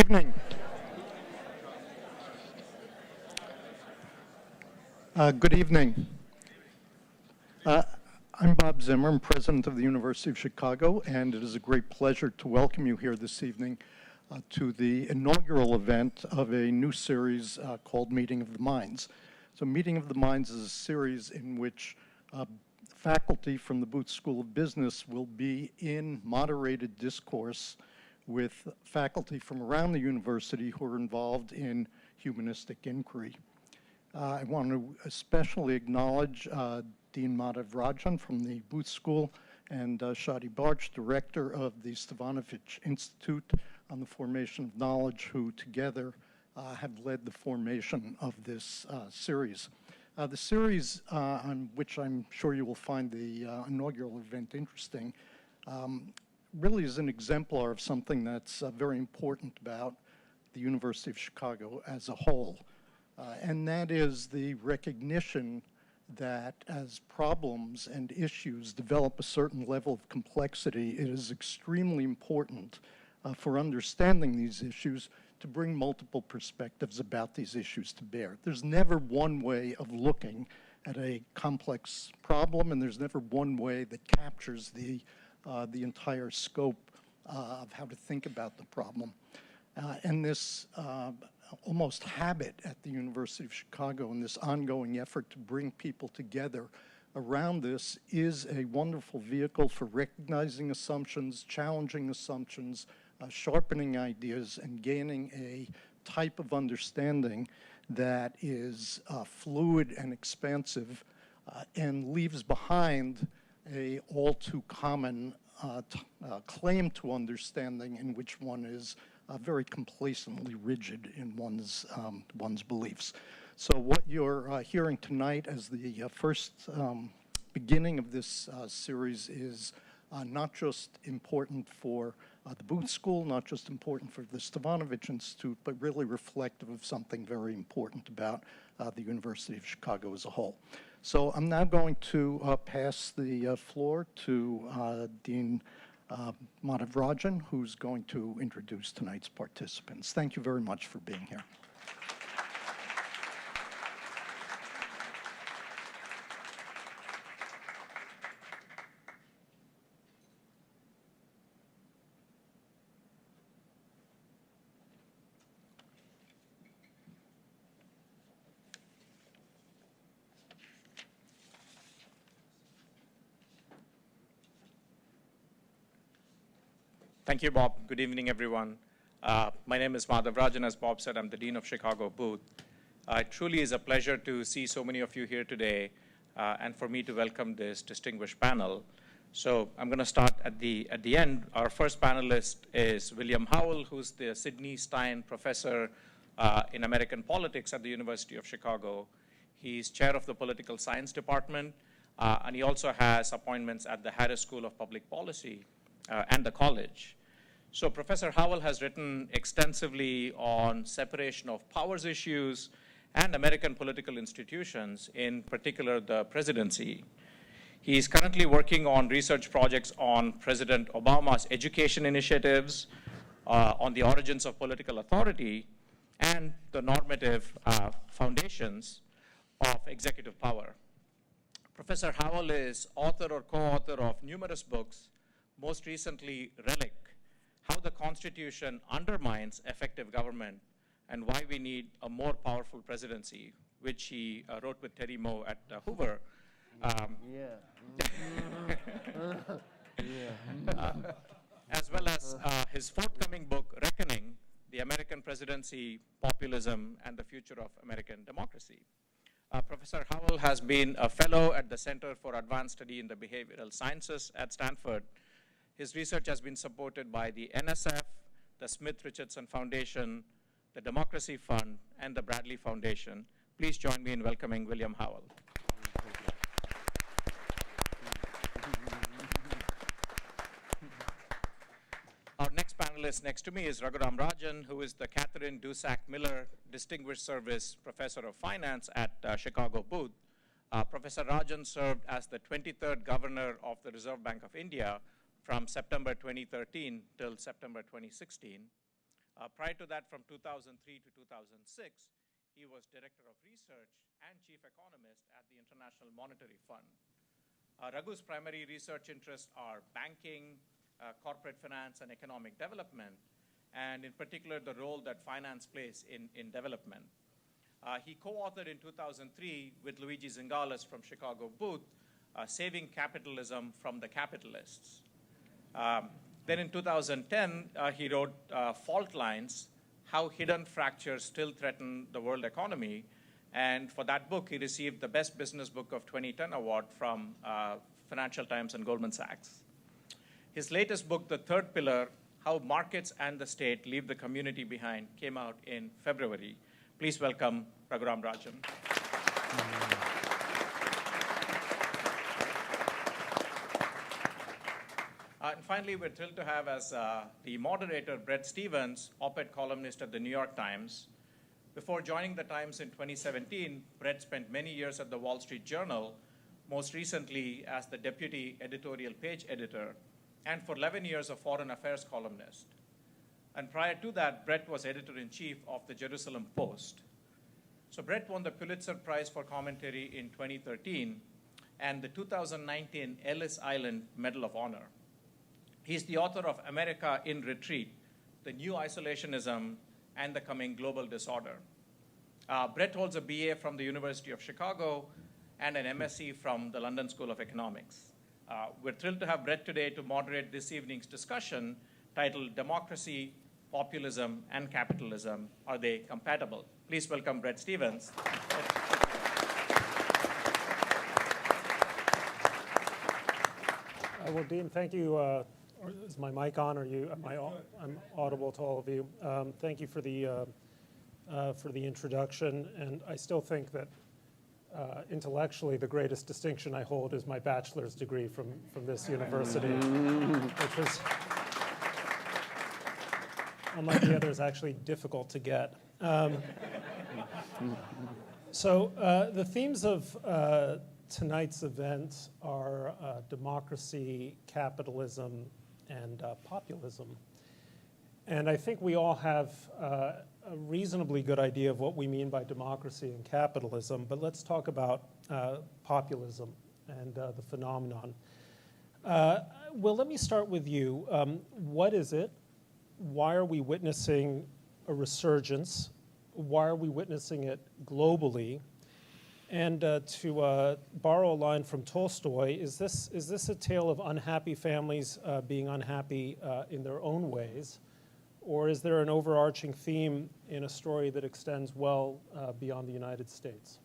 evening. Good evening. I'm Bob Zimmer, I'm president of the University of Chicago, and it is a great pleasure to welcome you here this evening to the inaugural event of a new series called Meeting of the Minds. So Meeting of the Minds is a series in which faculty from the Booth School of Business will be in moderated discourse with faculty from around the university who are involved in humanistic inquiry. I want to especially acknowledge Dean Madhav Rajan from the Booth School and Shadi Barch, director of the Stevanovich Institute on the Formation of Knowledge, who together have led the formation of this series. The series, on which I'm sure you will find the inaugural event interesting, really is an exemplar of something that's very important about the University of Chicago as a whole, and that is the recognition that as problems and issues develop a certain level of complexity, it is extremely important for understanding these issues to bring multiple perspectives about these issues to bear. There's never one way of looking at a complex problem, and there's never one way that captures the entire scope of how to think about the problem. And this almost habit at the University of Chicago and this ongoing effort to bring people together around this is a wonderful vehicle for recognizing assumptions, challenging assumptions, sharpening ideas, and gaining a type of understanding that is fluid and expansive and leaves behind a all too common claim to understanding in which one is very complacently rigid in one's beliefs. So what you're hearing tonight as the first beginning of this series is not just important for the Booth School, not just important for the Stevanovich Institute, but really reflective of something very important about the University of Chicago as a whole. So I'm now going to pass the floor to Dean Madhav Rajan, who's going to introduce tonight's participants. Thank you very much for being here. Thank you, Bob. Good evening, everyone. My name is Madhav Rajan. As Bob said, I'm the Dean of Chicago Booth. It truly is a pleasure to see so many of you here today and for me to welcome this distinguished panel. So I'm going to start at the end. Our first panelist is William Howell, who's the Sidney Stein Professor in American Politics at the University of Chicago. He's chair of the Political Science Department, and he also has appointments at the Harris School of Public Policy and the college. So Professor Howell has written extensively on separation of powers issues and American political institutions, in particular the presidency. He is currently working on research projects on President Obama's education initiatives, on the origins of political authority, and the normative foundations of executive power. Professor Howell is author or co-author of numerous books, most recently Relic, How the Constitution Undermines Effective Government and Why We Need a More Powerful Presidency, which he wrote with Terry Moe at Hoover. As well as his forthcoming book, Reckoning, The American Presidency, Populism, and the Future of American Democracy. Professor Howell has been a fellow at the Center for Advanced Study in the Behavioral Sciences at Stanford. His research has been supported by the NSF, the Smith-Richardson Foundation, the Democracy Fund, and the Bradley Foundation. Please join me in welcoming William Howell. Our next panelist next to me is Raghuram Rajan, who is the Katherine Dusak Miller Distinguished Service Professor of Finance at Chicago Booth. Professor Rajan served as the 23rd Governor of the Reserve Bank of India from September 2013 till September 2016. Prior to that, from 2003 to 2006, he was Director of Research and Chief Economist at the International Monetary Fund. Raghu's primary research interests are banking, corporate finance, and economic development, and in particular, the role that finance plays in development. He co-authored in 2003 with Luigi Zingales from Chicago Booth, Saving Capitalism from the Capitalists. Then in 2010, he wrote Fault Lines, How Hidden Fractures Still Threaten the World Economy. And for that book, he received the Best Business Book of 2010 award from Financial Times and Goldman Sachs. His latest book, The Third Pillar, How Markets and the State Leave the Community Behind, came out in February. Please welcome Raghuram Rajan. And finally, we're thrilled to have as the moderator Bret Stephens, op-ed columnist at the New York Times. Before joining the Times in 2017, Bret spent many years at the Wall Street Journal, most recently as the deputy editorial page editor, and for 11 years a foreign affairs columnist. And prior to that, Bret was editor-in-chief of the Jerusalem Post. So Bret won the Pulitzer Prize for Commentary in 2013 and the 2019 Ellis Island Medal of Honor. He's the author of America in Retreat, The New Isolationism and the Coming Global Disorder. Bret holds a BA from the University of Chicago and an MSc from the London School of Economics. We're thrilled to have Bret today to moderate this evening's discussion titled Democracy, Populism, and Capitalism, Are They Compatible? Please welcome Bret Stephens. Well, Dean, thank you. Is my mic on? I'm audible to all of you. Thank you for the introduction. And I still think that intellectually the greatest distinction I hold is my bachelor's degree from this university, which was, unlike the others, actually difficult to get. So the themes of tonight's event are democracy, capitalism, and populism. And I think we all have a reasonably good idea of what we mean by democracy and capitalism, but let's talk about populism and the phenomenon. Well, let me start with you. What is it? Why are we witnessing a resurgence? Why are we witnessing it globally? And to borrow a line from Tolstoy, is this a tale of unhappy families being unhappy in their own ways? Or is there an overarching theme in a story that extends well beyond the United States?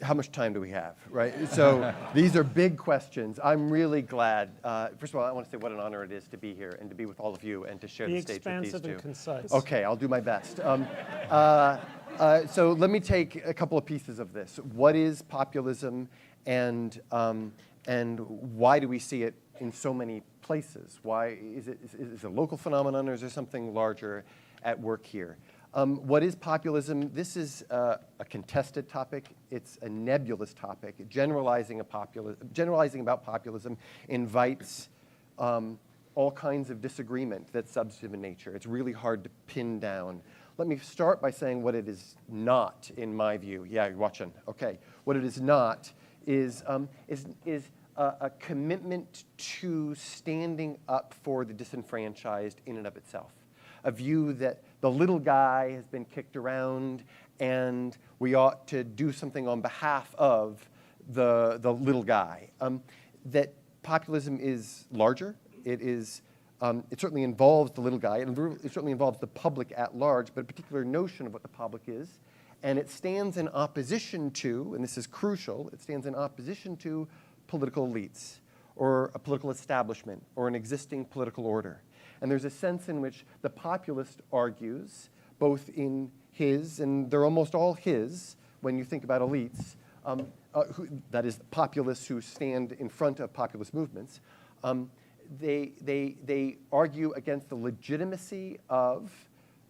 How much time do we have, right? So these are big questions. I'm really glad. First of all, I want to say what an honor it is to be here and to be with all of you and to share the stage with these two. Be expansive and concise. Okay, I'll do my best. So let me take a couple of pieces of this. What is populism, and why do we see it in so many places? Why is it a local phenomenon, or is there something larger at work here? What is populism? This is a contested topic. It's a nebulous topic. Generalizing about populism invites all kinds of disagreement that's substantive in nature. It's really hard to pin down. Let me start by saying what it is not, in my view. Yeah, you're watching. Okay. What it is not is a commitment to standing up for the disenfranchised in and of itself. A view that the little guy has been kicked around and we ought to do something on behalf of the little guy. That populism is larger. It certainly involves the little guy. It certainly involves the public at large, but a particular notion of what the public is. And it stands in opposition to, and this is crucial, it stands in opposition to political elites or a political establishment or an existing political order. And there's a sense in which the populist argues, both in his, and they're almost all his, when you think about elites, that is, populists who stand in front of populist movements, they argue against the legitimacy of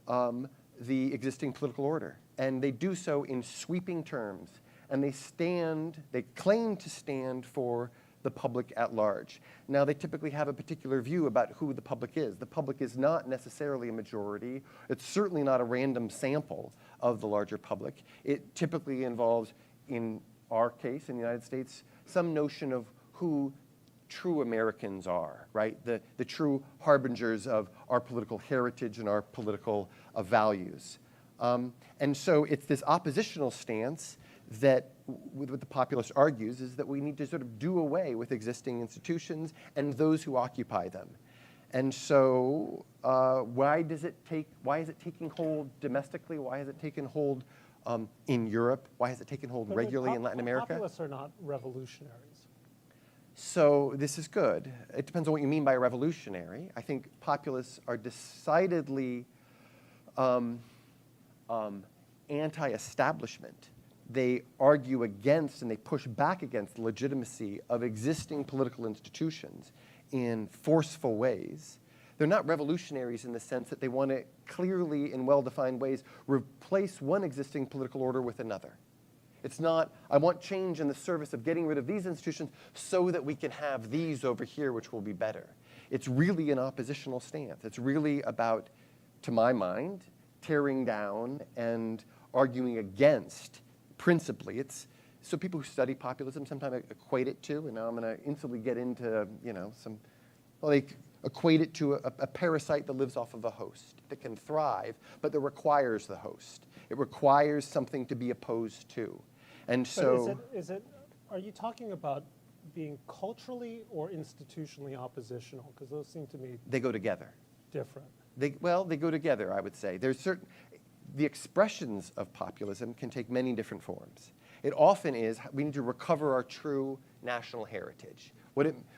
the existing political order. And they do so in sweeping terms. And they claim to stand for the public at large. Now, they typically have a particular view about who the public is. The public is not necessarily a majority. It's certainly not a random sample of the larger public. It typically involves, in our case, in the United States, some notion of who true Americans are, right? The true harbingers of our political heritage and our political values. And so it's this oppositional stance that what the populist argues is that we need to sort of do away with existing institutions and those who occupy them. And so why is it taking hold domestically? Why has it taken hold in Europe? Why has it taken hold regularly in Latin America? Populists are not revolutionaries. So this is good. It depends on what you mean by a revolutionary. I think populists are decidedly anti-establishment. They argue against and they push back against the legitimacy of existing political institutions in forceful ways. They're not revolutionaries in the sense that they want to clearly, in well-defined ways, replace one existing political order with another. It's not, I want change in the service of getting rid of these institutions so that we can have these over here, which will be better. It's really an oppositional stance. It's really about, to my mind, tearing down and arguing against, principally. So people who study populism sometimes equate it to, and now I'm going to instantly get into, they equate it to a parasite that lives off of a host, that can thrive, but that requires the host. It requires something to be opposed to. And so, are you talking about being culturally or institutionally oppositional? Because those seem to me they go together. Different. They go together, I would say. The expressions of populism can take many different forms. It often is, we need to recover our true national heritage.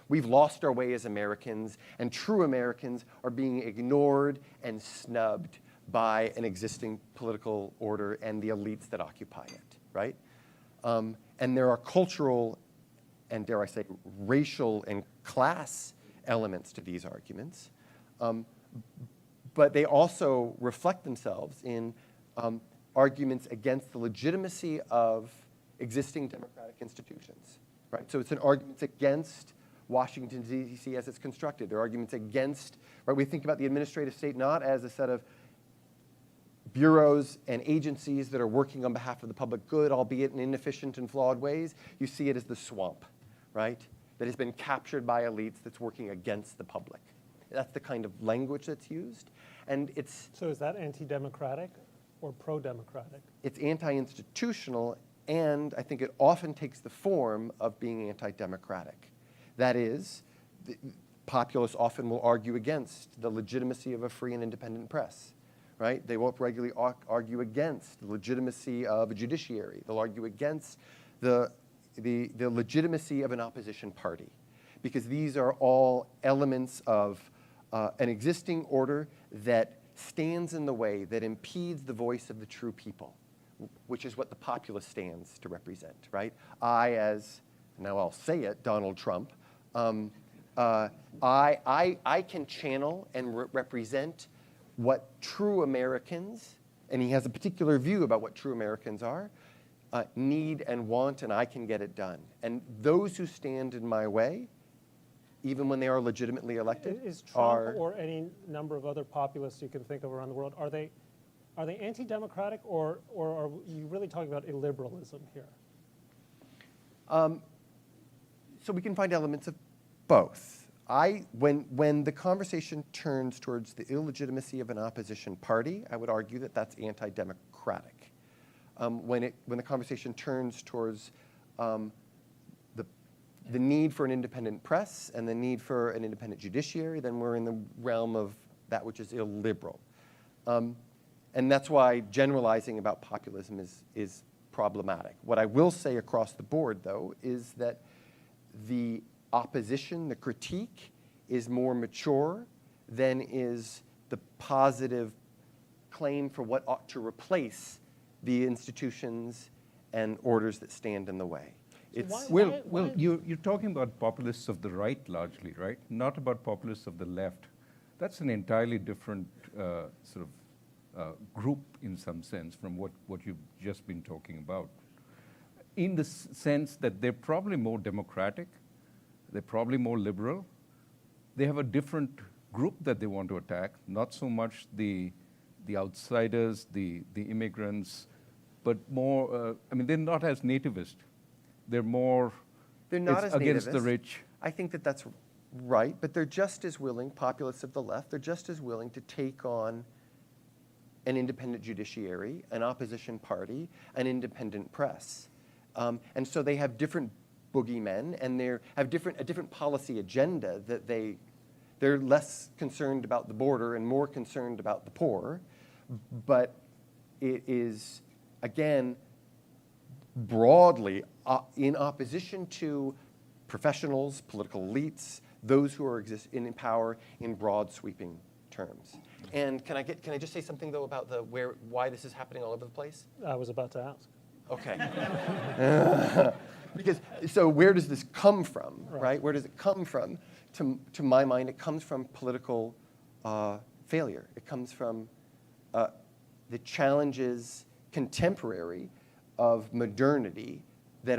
We've lost our way as Americans, and true Americans are being ignored and snubbed by an existing political order and the elites that occupy it, right? And there are cultural and, dare I say, racial and class elements to these arguments. But they also reflect themselves in arguments against the legitimacy of existing democratic institutions, right? So it's an argument against Washington, D.C. as it's constructed. There are arguments against, right? We think about the administrative state not as a set of bureaus and agencies that are working on behalf of the public good, albeit in inefficient and flawed ways. You see it as the swamp, right? That has been captured by elites that's working against the public. That's the kind of language that's used. And So is that anti-democratic or pro-democratic? It's anti-institutional, and I think it often takes the form of being anti-democratic. That is, populists often will argue against the legitimacy of a free and independent press, right? They will regularly argue against the legitimacy of a judiciary. They'll argue against the legitimacy of an opposition party, because these are all elements of an existing order that stands in the way, that impedes the voice of the true people, which is what the populist stands to represent, right? Now I'll say it, Donald Trump, I can channel and represent what true Americans, and he has a particular view about what true Americans are, need and want, and I can get it done. And those who stand in my way, even when they are legitimately elected, is Trump or any number of other populists you can think of around the world, are they anti-democratic, or are you really talking about illiberalism here? So we can find elements of both. When the conversation turns towards the illegitimacy of an opposition party, I would argue that that's anti-democratic. When the conversation turns towards the need for an independent press and the need for an independent judiciary, then we're in the realm of that which is illiberal. And that's why generalizing about populism is problematic. What I will say across the board, though, is that the opposition, the critique, is more mature than is the positive claim for what ought to replace the institutions and orders that stand in the way. Well, you're talking about populists of the right largely, right? Not about populists of the left. That's an entirely different group in some sense from what you've just been talking about. In the sense that they're probably more democratic, They're probably more liberal. They have a different group that they want to attack, not so much the outsiders, the immigrants, but more, I mean, they're not as nativist. They're more They're not as against the nativist. rich. I think that that's right, but they're just as willing, populists of the left, they're just as willing to take on an independent judiciary, an opposition party, an independent press. And so they have different boogeymen, and they have a different policy agenda that they're less concerned about the border and more concerned about the poor. But it is, again, broadly in opposition to professionals, political elites, those who are in power in broad sweeping terms. And can I just say something though about why this is happening all over the place? I was about to ask. Okay. Because so where does this come from, right? Where does it come from? To my mind, it comes from political failure. It comes from the challenges contemporary of modernity that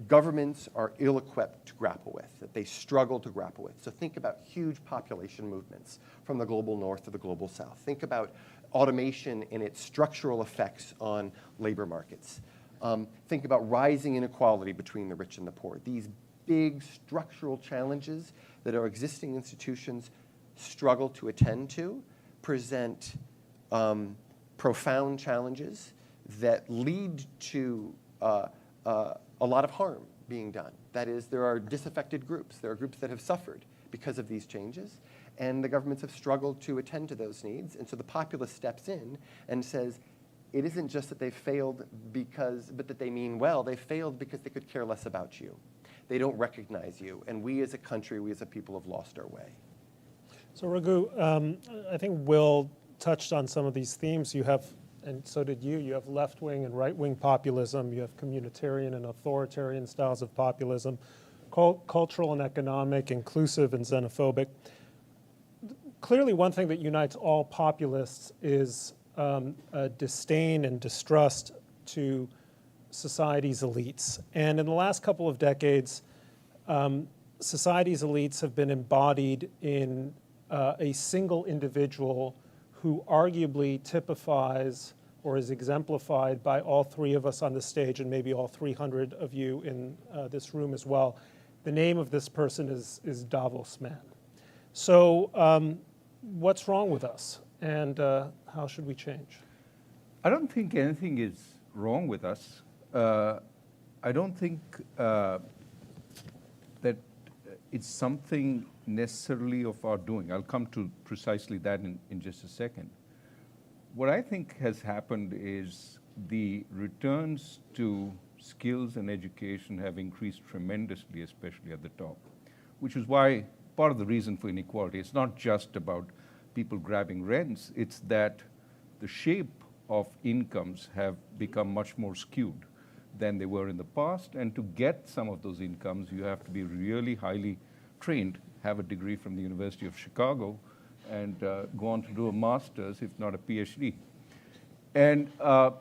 governments are ill-equipped to grapple with, that they struggle to grapple with. So think about huge population movements from the global north to the global south. Think about automation and its structural effects on labor markets. Think about rising inequality between the rich and the poor. These big structural challenges that our existing institutions struggle to attend to present profound challenges that lead to a lot of harm being done. That is, there are disaffected groups. There are groups that have suffered because of these changes, and the governments have struggled to attend to those needs. And so the populace steps in and says, it isn't just that they failed but that they mean well. They failed because they could care less about you. They don't recognize you. And we as a country, we as a people have lost our way. So Raghu, I think Will touched on some of these themes. You have, and so did you, you have left-wing and right-wing populism. You have communitarian and authoritarian styles of populism, cultural and economic, inclusive and xenophobic. Clearly, one thing that unites all populists is a disdain and distrust to society's elites. And in the last couple of decades, society's elites have been embodied in a single individual who arguably typifies or is exemplified by all three of us on the stage and maybe all 300 of you in this room as well. The name of this person is Davos Man. So what's wrong with us, and how should we change? I don't think anything is wrong with us. I don't think that it's something necessarily of our doing. I'll come to precisely that in just a second. What I think has happened is the returns to skills and education have increased tremendously, especially at the top, which is why part of the reason for inequality, it's not just about people grabbing rents, it's that the shape of incomes have become much more skewed than they were in the past. And to get some of those incomes, you have to be really highly trained, have a degree from the University of Chicago, and go on to do a master's, if not a PhD. And a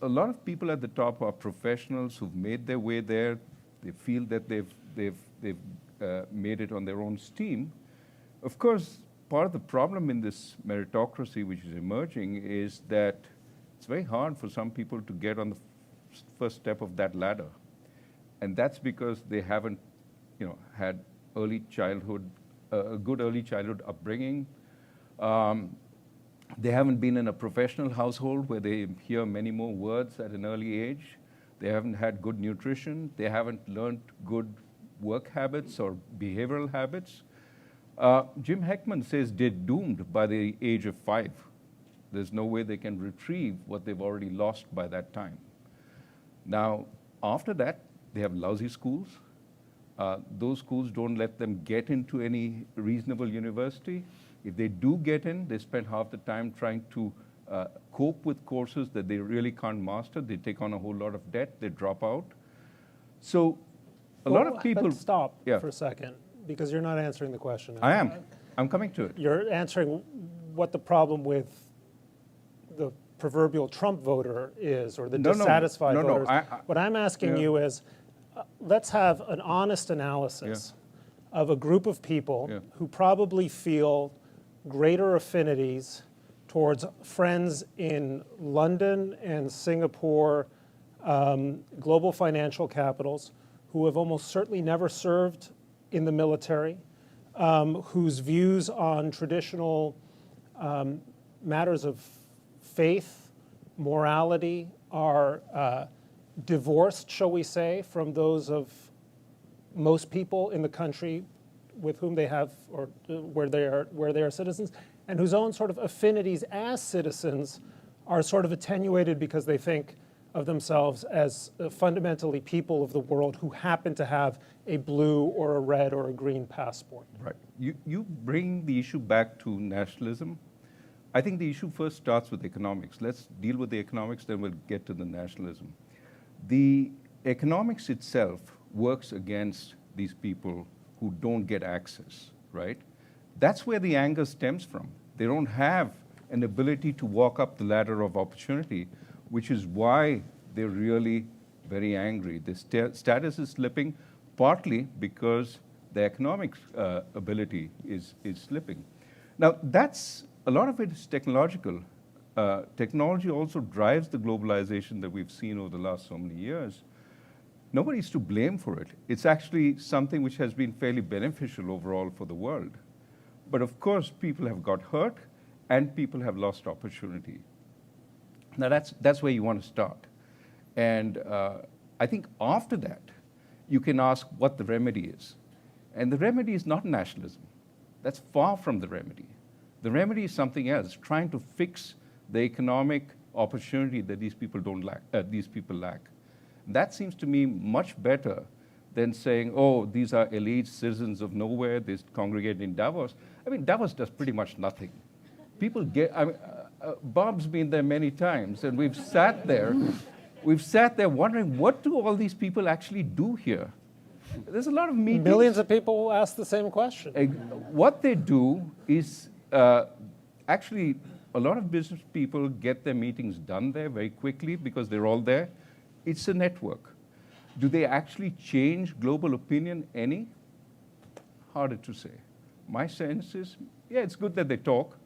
lot of people at the top are professionals who've made their way there. They feel that they've made it on their own steam. Of course, part of the problem in this meritocracy which is emerging is that it's very hard for some people to get on the first step of that ladder. And that's because they haven't, had early childhood, a good early childhood upbringing. They haven't been in a professional household where they hear many more words at an early age. They haven't had good nutrition. They haven't learned good work habits or behavioral habits. Jim Heckman says they're doomed by the age of 5. There's no way they can retrieve what they've already lost by that time. Now, after that, they have lousy schools. Those schools don't let them get into any reasonable university. If they do get in, they spend half the time trying to cope with courses that they really can't master. They take on a whole lot of debt. They drop out. So a lot of people... But stop Yeah. for a second, because you're not answering the question. I am. I'm coming to it. You're answering what the problem with the proverbial Trump voter is, or the dissatisfied voters. I, what I'm asking yeah. you is, let's have an honest analysis of a group of people who probably feel greater affinities towards friends in London and Singapore, global financial capitals, who have almost certainly never served in the military, whose views on traditional matters of faith, morality are divorced, shall we say, from those of most people in the country with whom they have, or where they are citizens, and whose own sort of affinities as citizens are sort of attenuated because they think of themselves as fundamentally people of the world who happen to have a blue or a red or a green passport. Right. You bring the issue back to nationalism. I think the issue first starts with economics. Let's deal with the economics, then we'll get to the nationalism. The economics itself works against these people who don't get access, right? That's where the anger stems from. They don't have an ability to walk up the ladder of opportunity, which is why they're really very angry. The status is slipping, partly because the economic ability is slipping. Now, a lot of it is technological. Technology also drives the globalization that we've seen over the last so many years. Nobody's to blame for it. It's actually something which has been fairly beneficial overall for the world. But of course, people have got hurt and people have lost opportunity. Now that's where you want to start. And I think after that, you can ask what the remedy is. And the remedy is not nationalism. That's far from the remedy. The remedy is something else, trying to fix the economic opportunity that these people lack. That seems to me much better than saying, oh, these are elite citizens of nowhere, they congregate in Davos. I mean, Davos does pretty much nothing. People Bob's been there many times, and we've sat there wondering, what do all these people actually do here? There's a lot of meetings. Millions of people will ask the same question. What they do is, actually, a lot of business people get their meetings done there very quickly because they're all there. It's a network. Do they actually change global opinion any? Harder to say. My sense is, yeah, it's good that they talk,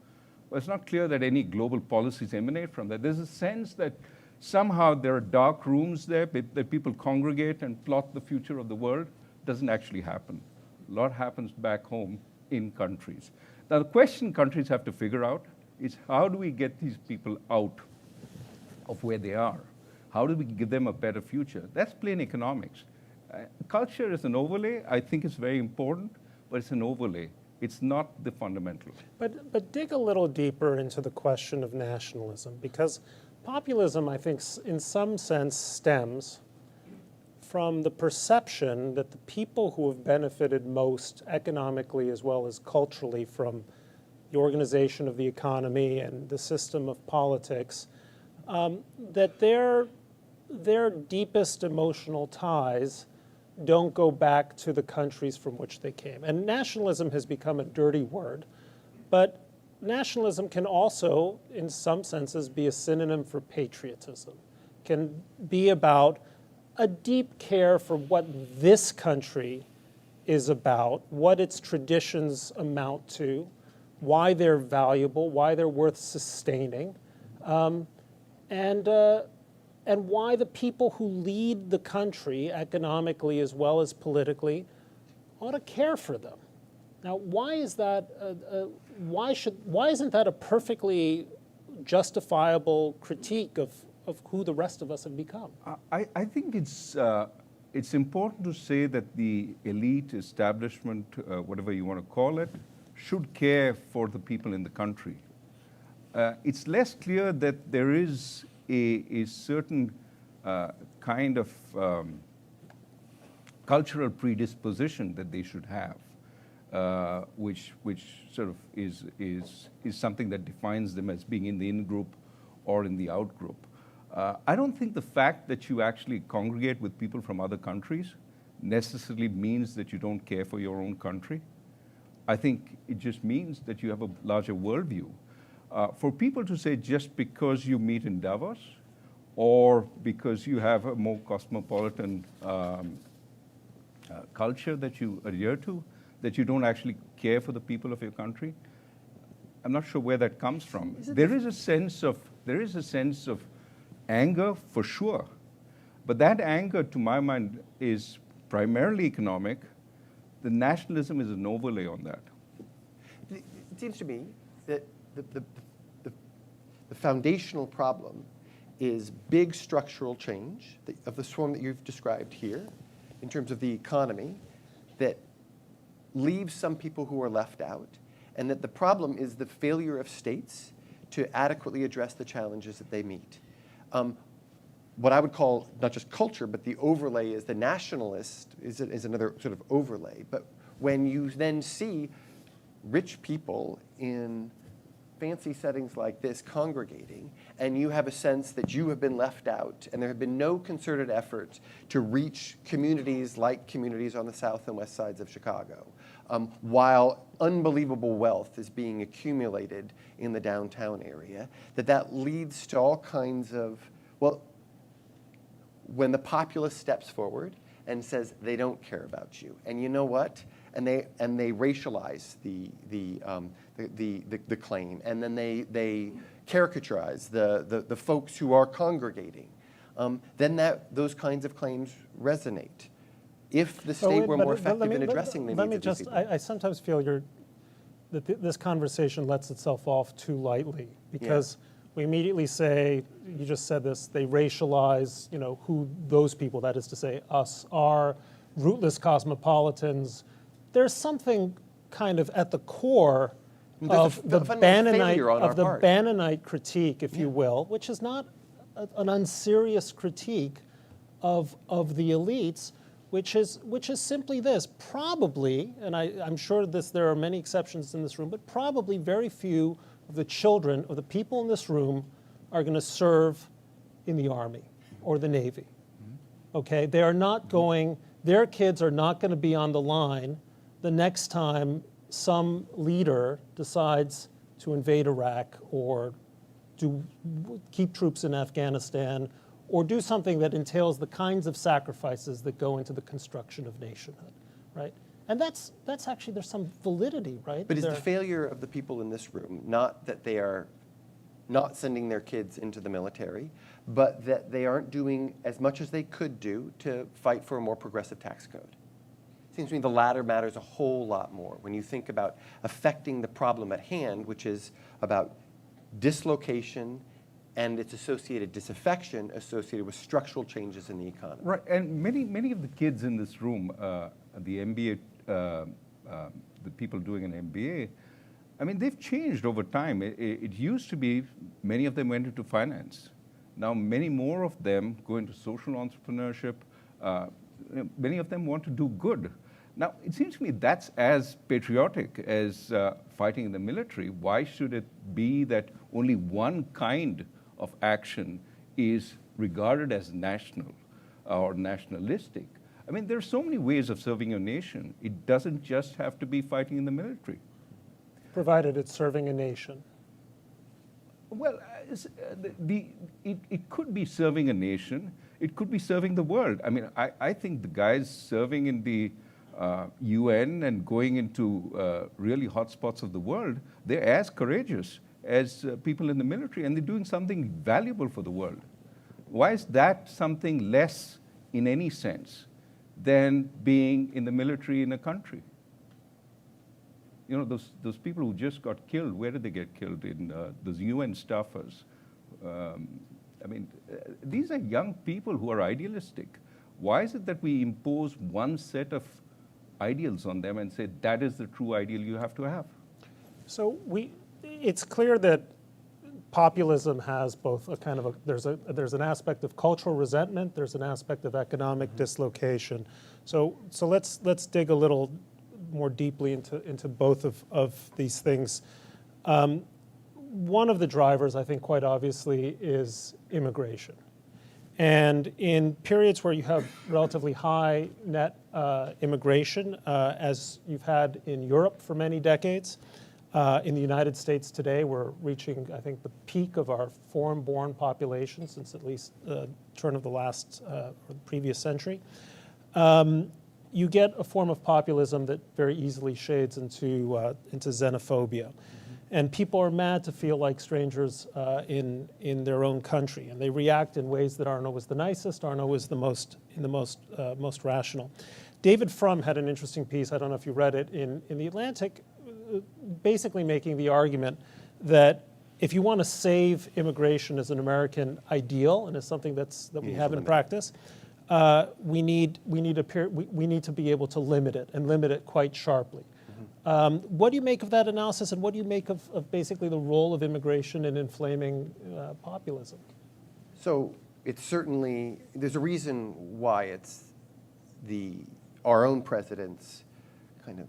but it's not clear that any global policies emanate from that. There's a sense that somehow there are dark rooms there that people congregate and plot the future of the world. Doesn't actually happen. A lot happens back home in countries. Now, the question countries have to figure out is, how do we get these people out of where they are? How do we give them a better future? That's plain economics. Culture is an overlay. I think it's very important, but it's an overlay. It's not the fundamental. But dig a little deeper into the question of nationalism, because populism, I think, in some sense stems from the perception that the people who have benefited most economically as well as culturally from the organization of the economy and the system of politics, that their deepest emotional ties don't go back to the countries from which they came. And nationalism has become a dirty word, but nationalism can also, in some senses, be a synonym for patriotism, can be about a deep care for what this country is about, what its traditions amount to, why they're valuable, why they're worth sustaining, and why the people who lead the country economically as well as politically ought to care for them. Now, why is that? Why isn't that a perfectly justifiable critique of who the rest of us have become? I think it's important to say that the elite establishment, whatever you want to call it, should care for the people in the country. It's less clear that there is a certain kind of cultural predisposition that they should have, which sort of is something that defines them as being in the in-group or in the out-group. I don't think the fact that you actually congregate with people from other countries necessarily means that you don't care for your own country. I think it just means that you have a larger worldview. For people to say just because you meet in Davos or because you have a more cosmopolitan culture that you adhere to, that you don't actually care for the people of your country. I'm not sure where that comes from. There is a sense of anger for sure, but that anger, to my mind, is primarily economic. The nationalism is an overlay on that. It seems to me that the foundational problem is big structural change of the form that you've described here in terms of the economy that leaves some people who are left out, and that the problem is the failure of states to adequately address the challenges that they meet. What I would call not just culture, but the overlay is the nationalist is another sort of overlay. But when you then see rich people in fancy settings like this congregating, and you have a sense that you have been left out, and there have been no concerted effort to reach communities like communities on the south and west sides of Chicago, while unbelievable wealth is being accumulated in the downtown area, that leads to all kinds of, well, when the populace steps forward and says they don't care about you, and you know what? And they racialize the claim, and then they caricaturize the folks who are congregating. Then those kinds of claims resonate. If the state were more effective in addressing the needs of these people. I sometimes feel that this conversation lets itself off too lightly, because we immediately say, you just said this, they racialize, who those people, that is to say us, are, rootless cosmopolitans. There's something kind of at the core of the Bannonite critique, if you will, which is not an unserious critique of the elites, which is simply this: probably, and I'm sure there are many exceptions in this room, but probably very few of the children of the people in this room are going to serve in the Army or the Navy. Okay, they are not going. Their kids are not going to be on the line the next time some leader decides to invade Iraq or keep troops in Afghanistan or do something that entails the kinds of sacrifices that go into the construction of nationhood, right? And that's actually, there's some validity, right? But is the failure of the people in this room not that they are not sending their kids into the military, but that they aren't doing as much as they could do to fight for a more progressive tax code? It seems to me the latter matters a whole lot more when you think about affecting the problem at hand, which is about dislocation and its associated disaffection associated with structural changes in the economy. Right, and many of the kids in this room, the MBA, the people doing an MBA, I mean, they've changed over time. It used to be many of them went into finance. Now many more of them go into social entrepreneurship. Many of them want to do good. Now, it seems to me that's as patriotic as fighting in the military. Why should it be that only one kind of action is regarded as national or nationalistic? I mean, there are so many ways of serving your nation. It doesn't just have to be fighting in the military. Provided it's serving a nation. Well, it could be serving a nation. It could be serving the world. I mean, I think the guys serving in the UN and going into really hot spots of the world, they're as courageous as people in the military, and they're doing something valuable for the world. Why is that something less, in any sense, than being in the military in a country? You know, those people who just got killed, where did they get killed? In those UN staffers. I mean, these are young people who are idealistic. Why is it that we impose one set of ideals on them and say that is the true ideal you have to have? So it's clear that populism has both a kind of there's an aspect of cultural resentment, there's an aspect of economic dislocation. So let's dig a little more deeply into both of these things. One of the drivers, I think, quite obviously, is immigration. And in periods where you have relatively high net immigration, as you've had in Europe for many decades, in the United States today, we're reaching, I think, the peak of our foreign-born population since at least the turn of the last or the previous century. you get a form of populism that very easily shades into xenophobia. And people are mad to feel like strangers in their own country, and they react in ways that aren't always the nicest, aren't always the most rational. David Frum had an interesting piece, I don't know if you read it, in The Atlantic, basically making the argument that if you want to save immigration as an American ideal and as something that we have in practice, we need to be able to limit it, and limit it quite sharply. What do you make of that analysis, and what do you make of basically the role of immigration in inflaming populism? So it's certainly, there's a reason why it's our own president's kind of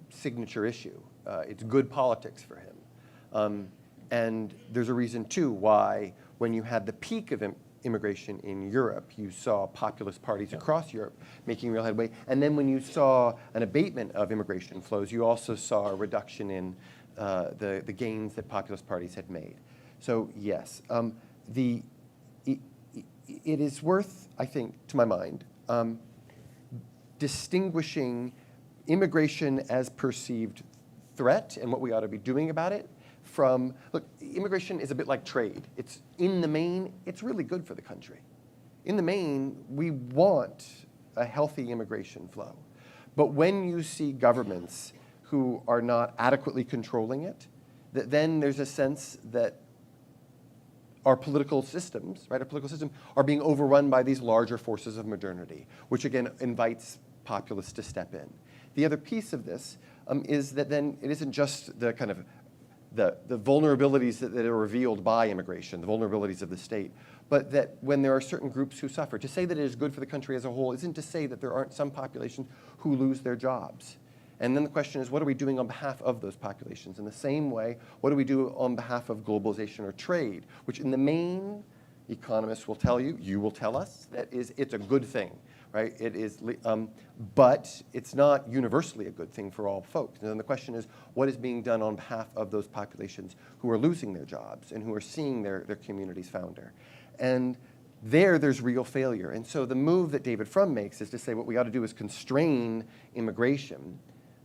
signature issue. It's good politics for him. And there's a reason, too, why when you had the peak of immigration in Europe, you saw populist parties across Europe making real headway. And then when you saw an abatement of immigration flows, you also saw a reduction in the gains that populist parties had made. So yes, it is worth, I think, to my mind, distinguishing immigration as perceived threat and what we ought to be doing about it from, look, immigration is a bit like trade. It's, in the main, it's really good for the country. In the main, we want a healthy immigration flow. But when you see governments who are not adequately controlling it, then there's a sense that our political systems, right, our political system, are being overrun by these larger forces of modernity, which again invites populists to step in. The other piece of this is that then it isn't just the kind of the vulnerabilities that are revealed by immigration, the vulnerabilities of the state, but that when there are certain groups who suffer, to say that it is good for the country as a whole isn't to say that there aren't some populations who lose their jobs. And then the question is, what are we doing on behalf of those populations? In the same way, what do we do on behalf of globalization or trade, which in the main, economists will tell you, you will tell us, that it's a good thing, right? It is, but it's not universally a good thing for all folks. And then the question is, what is being done on behalf of those populations who are losing their jobs and who are seeing their communities founder? And there's real failure. And so the move that David Frum makes is to say what we ought to do is constrain immigration.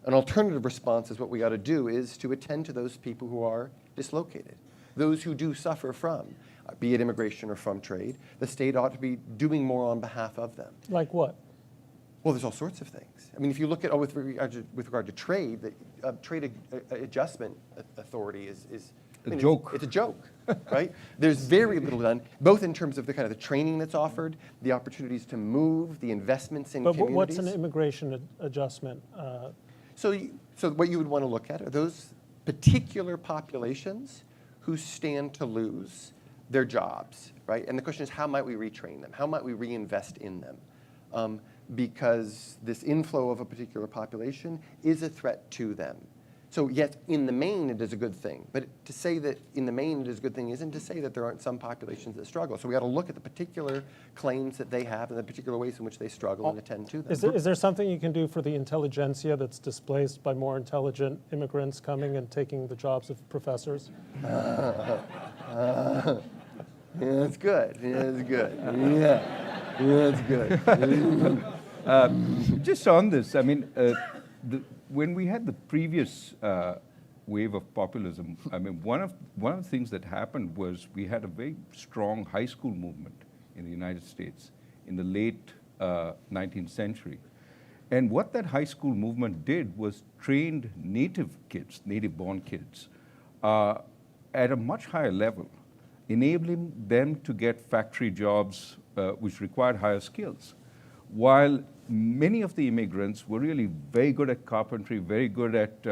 An alternative response is what we ought to do is to attend to those people who are dislocated, those who do suffer from, be it immigration or from trade. The state ought to be doing more on behalf of them. Like what? Well, there's all sorts of things. I mean, if you look at, with regard to trade, the Trade Adjustment Authority is a joke. It's a joke, right? There's very little done, both in terms of the kind of the training that's offered, the opportunities to move, the investments in communities. But what's an immigration adjustment? So what you would want to look at are those particular populations who stand to lose their jobs, right? And the question is, how might we retrain them? How might we reinvest in them? Because this inflow of a particular population is a threat to them. So yet, in the main, it is a good thing. But to say that in the main it is a good thing isn't to say that there aren't some populations that struggle. So we got to look at the particular claims that they have and the particular ways in which they struggle and attend to them. Is there something you can do for the intelligentsia that's displaced by more intelligent immigrants coming and taking the jobs of professors? Yeah, that's good. Yeah, that's good. Yeah, that's good. Just on this, I mean, when we had the previous wave of populism, I mean, one of the things that happened was we had a very strong high school movement in the United States in the late 19th century. And what that high school movement did was trained native-born kids, at a much higher level, enabling them to get factory jobs which required higher skills. While many of the immigrants were really very good at carpentry, very good at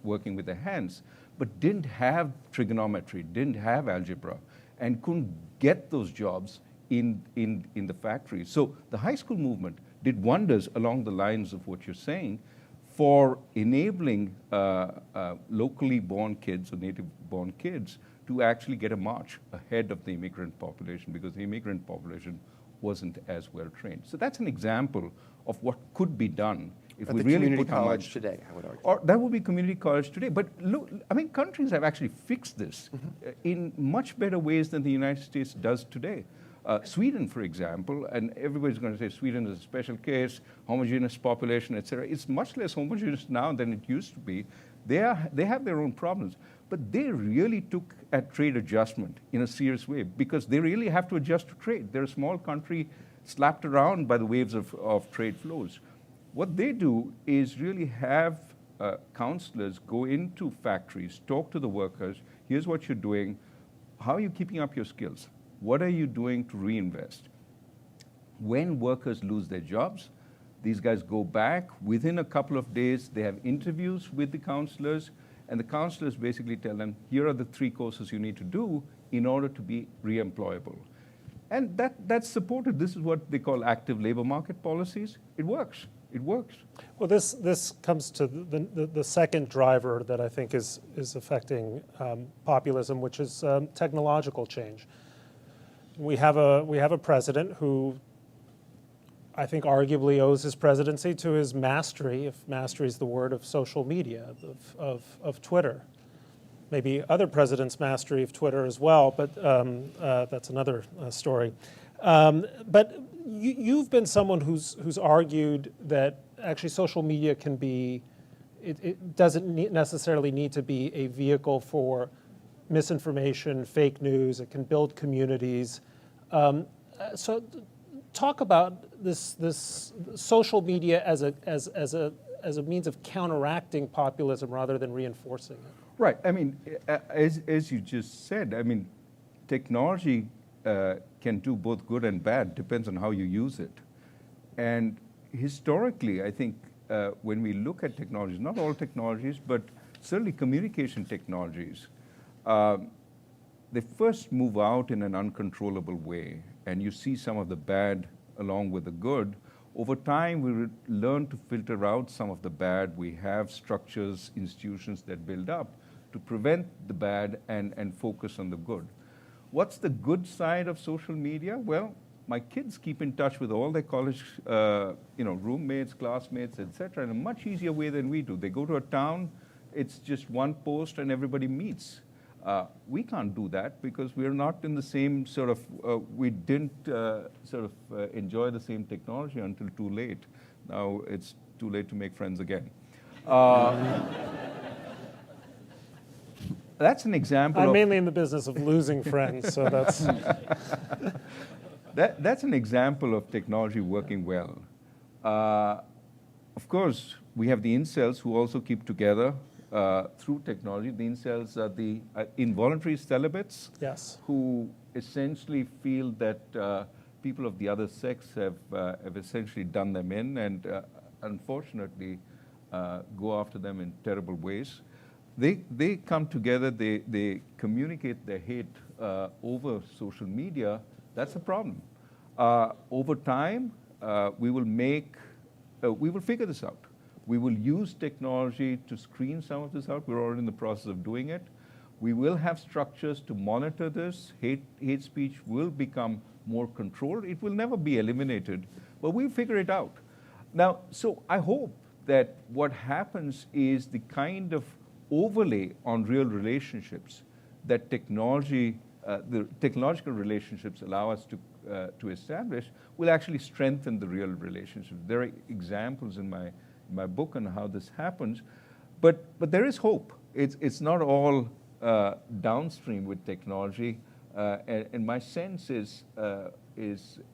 working with their hands, but didn't have trigonometry, didn't have algebra, and couldn't get those jobs in the factory. So the high school movement did wonders along the lines of what you're saying for enabling locally born kids or native-born kids to actually get a march ahead of the immigrant population, because the immigrant population wasn't as well trained. So that's an example of what could be done if we really put our college today, I would argue. Or that would be community college today. But look, I mean, countries have actually fixed this in much better ways than the United States does today. Sweden, for example, and everybody's going to say Sweden is a special case, homogeneous population, etc. It's much less homogeneous now than it used to be. They have their own problems, but they really took a trade adjustment in a serious way because they really have to adjust to trade. They're a small country slapped around by the waves of trade flows. What they do is really have counselors go into factories, talk to the workers, here's what you're doing, how are you keeping up your skills? What are you doing to reinvest? When workers lose their jobs, these guys go back. Within a couple of days, they have interviews with the counselors, and the counselors basically tell them, here are the 3 courses you need to do in order to be reemployable. And that's supported. This is what they call active labor market policies. It works. It works. Well, this comes to the second driver that I think is affecting populism, which is technological change. We have a president who I think arguably owes his presidency to his mastery, if mastery is the word, of social media, of Twitter. Maybe other presidents' mastery of Twitter as well, but that's another story. But you've been someone who's argued that actually social media can be, it doesn't necessarily need to be a vehicle for misinformation, fake news. It can build communities. So talk about this social media as a means of counteracting populism rather than reinforcing it. Right. I mean, as you just said, I mean, technology can do both good and bad, depends on how you use it. And historically, I think when we look at technologies, not all technologies, but certainly communication technologies, they first move out in an uncontrollable way, and you see some of the bad along with the good. Over time, we learn to filter out some of the bad. We have structures, institutions that build up to prevent the bad and focus on the good. What's the good side of social media? Well, my kids keep in touch with all their college roommates, classmates, etc., in a much easier way than we do. They go to a town, it's just one post and everybody meets. We can't do that because we're not in the same sort of, we didn't enjoy the same technology until too late. Now it's too late to make friends again. That's an example I'm mainly in the business of losing friends, so that's... That's an example of technology working well. Of course, we have the incels who also keep together through technology. The incels are the involuntary celibates, Yes. who essentially feel that people of the other sex have essentially done them in and unfortunately go after them in terrible ways. They come together, they communicate their hate over social media. That's a problem. Over time, we will figure this out. We will use technology to screen some of this out. We're already in the process of doing it. We will have structures to monitor this. Hate speech will become more controlled. It will never be eliminated, but we'll figure it out. Now, so I hope that what happens is the kind of overlay on real relationships that technology, the technological relationships allow us to establish will actually strengthen the real relationships. There are examples in my book on how this happens, but there is hope. It's not all downstream with technology, and my sense is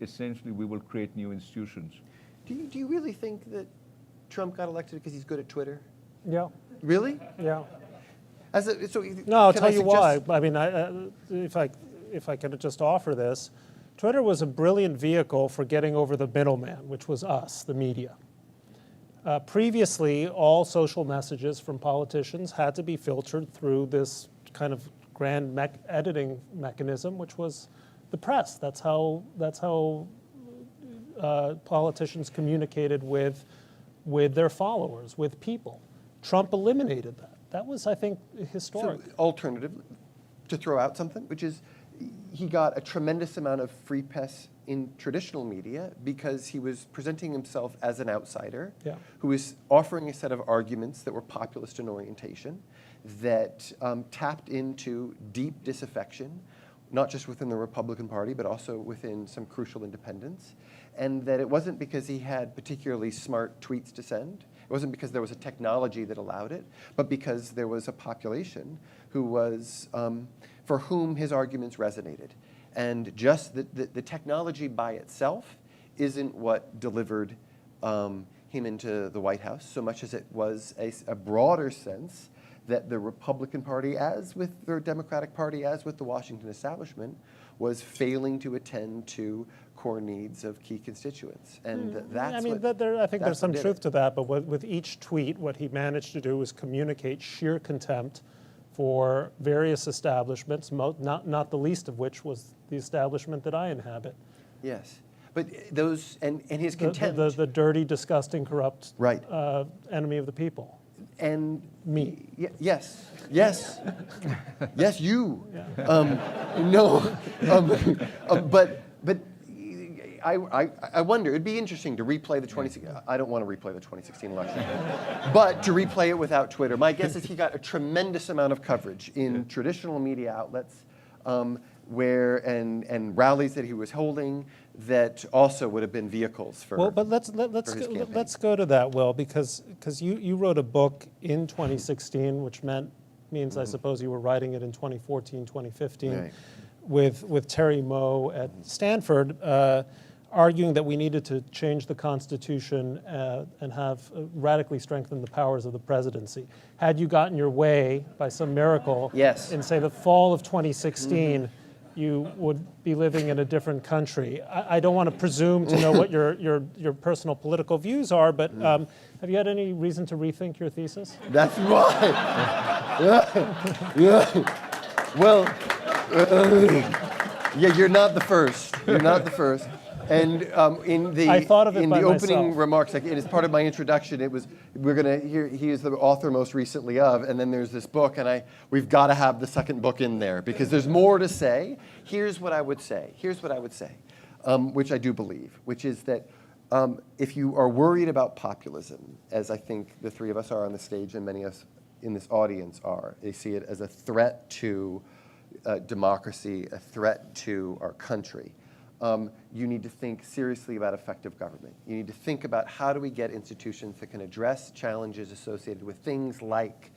essentially we will create new institutions. Do you really think that Trump got elected because he's good at Twitter? Yeah. Really? Yeah. No, I'll tell you why. I mean, if I can just offer this, Twitter was a brilliant vehicle for getting over the middleman, which was us, the media. Previously, all social messages from politicians had to be filtered through this kind of grand editing mechanism, which was the press. That's how politicians communicated with their followers, with people. Trump eliminated that. That was, I think, historic. So, alternative, to throw out something, which is he got a tremendous amount of free press in traditional media because he was presenting himself as an outsider who was offering a set of arguments that were populist in orientation, that tapped into deep disaffection, not just within the Republican Party, but also within some crucial independents, and that it wasn't because he had particularly smart tweets to send. It wasn't because there was a technology that allowed it, but because there was a population who was, for whom his arguments resonated. And just the technology by itself isn't what delivered him into the White House, so much as it was a broader sense that the Republican Party, as with the Democratic Party, as with the Washington establishment, was failing to attend to core needs of key constituents. And that's I mean, what, I think there's some what did truth it. to that, but with each tweet, what he managed to do was communicate sheer contempt for various establishments, not the least of which was the establishment that I inhabit. Yes. But those, and his contempt. The dirty, disgusting, corrupt Right. Enemy of the people. And Me. Yes, yes, yes, you. Yeah. No, but I wonder. It'd be interesting to replay the 2016. I don't want to replay the 2016 election, but to replay it without Twitter. My guess is he got a tremendous amount of coverage in traditional media outlets, where and rallies that he was holding that also would have been vehicles for. Well, but let's go to that, Will, because you wrote a book in 2016, which means I suppose you were writing it in 2014, 2015, Right. with Terry Moe at Stanford, arguing that we needed to change the Constitution and have radically strengthen the powers of the presidency. Had you gotten your way by some miracle, Yes. in say the fall of 2016. You would be living in a different country. I don't want to presume to know what your personal political views are, but have you had any reason to rethink your thesis? That's right. Yeah. Well, yeah, you're not the first. You're not the first. And in the I thought of it in by the opening myself. remarks, like, as part of my introduction, it was we're gonna hear. He is the author most recently of, and then there's this book, and we've got to have the second book in there because there's more to say. Here's what I would say. Which I do believe, which is that if you are worried about populism, as I think the three of us are on the stage and many of us in this audience are, they see it as a threat to democracy, a threat to our country. You need to think seriously about effective government. You need to think about how do we get institutions that can address challenges associated with things like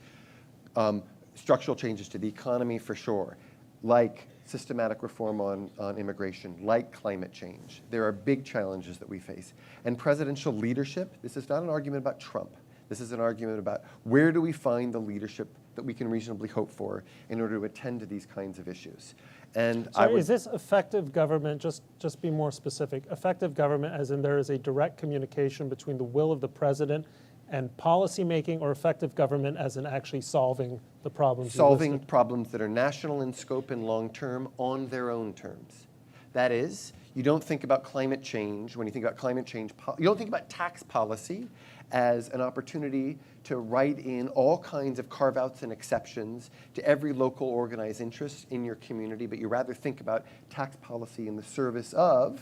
structural changes to the economy for sure, like systematic reform on immigration, like climate change. There are big challenges that we face. And presidential leadership, this is not an argument about Trump. This is an argument about where do we find the leadership that we can reasonably hope for in order to attend to these kinds of issues. And So is this effective government, just be more specific, effective government as in there is a direct communication between the will of the president and policymaking, or effective government as in actually solving the problems you solving listed? problems that are national in scope and long-term on their own terms. That is, you don't think about climate change, when you think about climate change, you don't think about tax policy as an opportunity to write in all kinds of carve-outs and exceptions to every local organized interest in your community, but you rather think about tax policy in the service of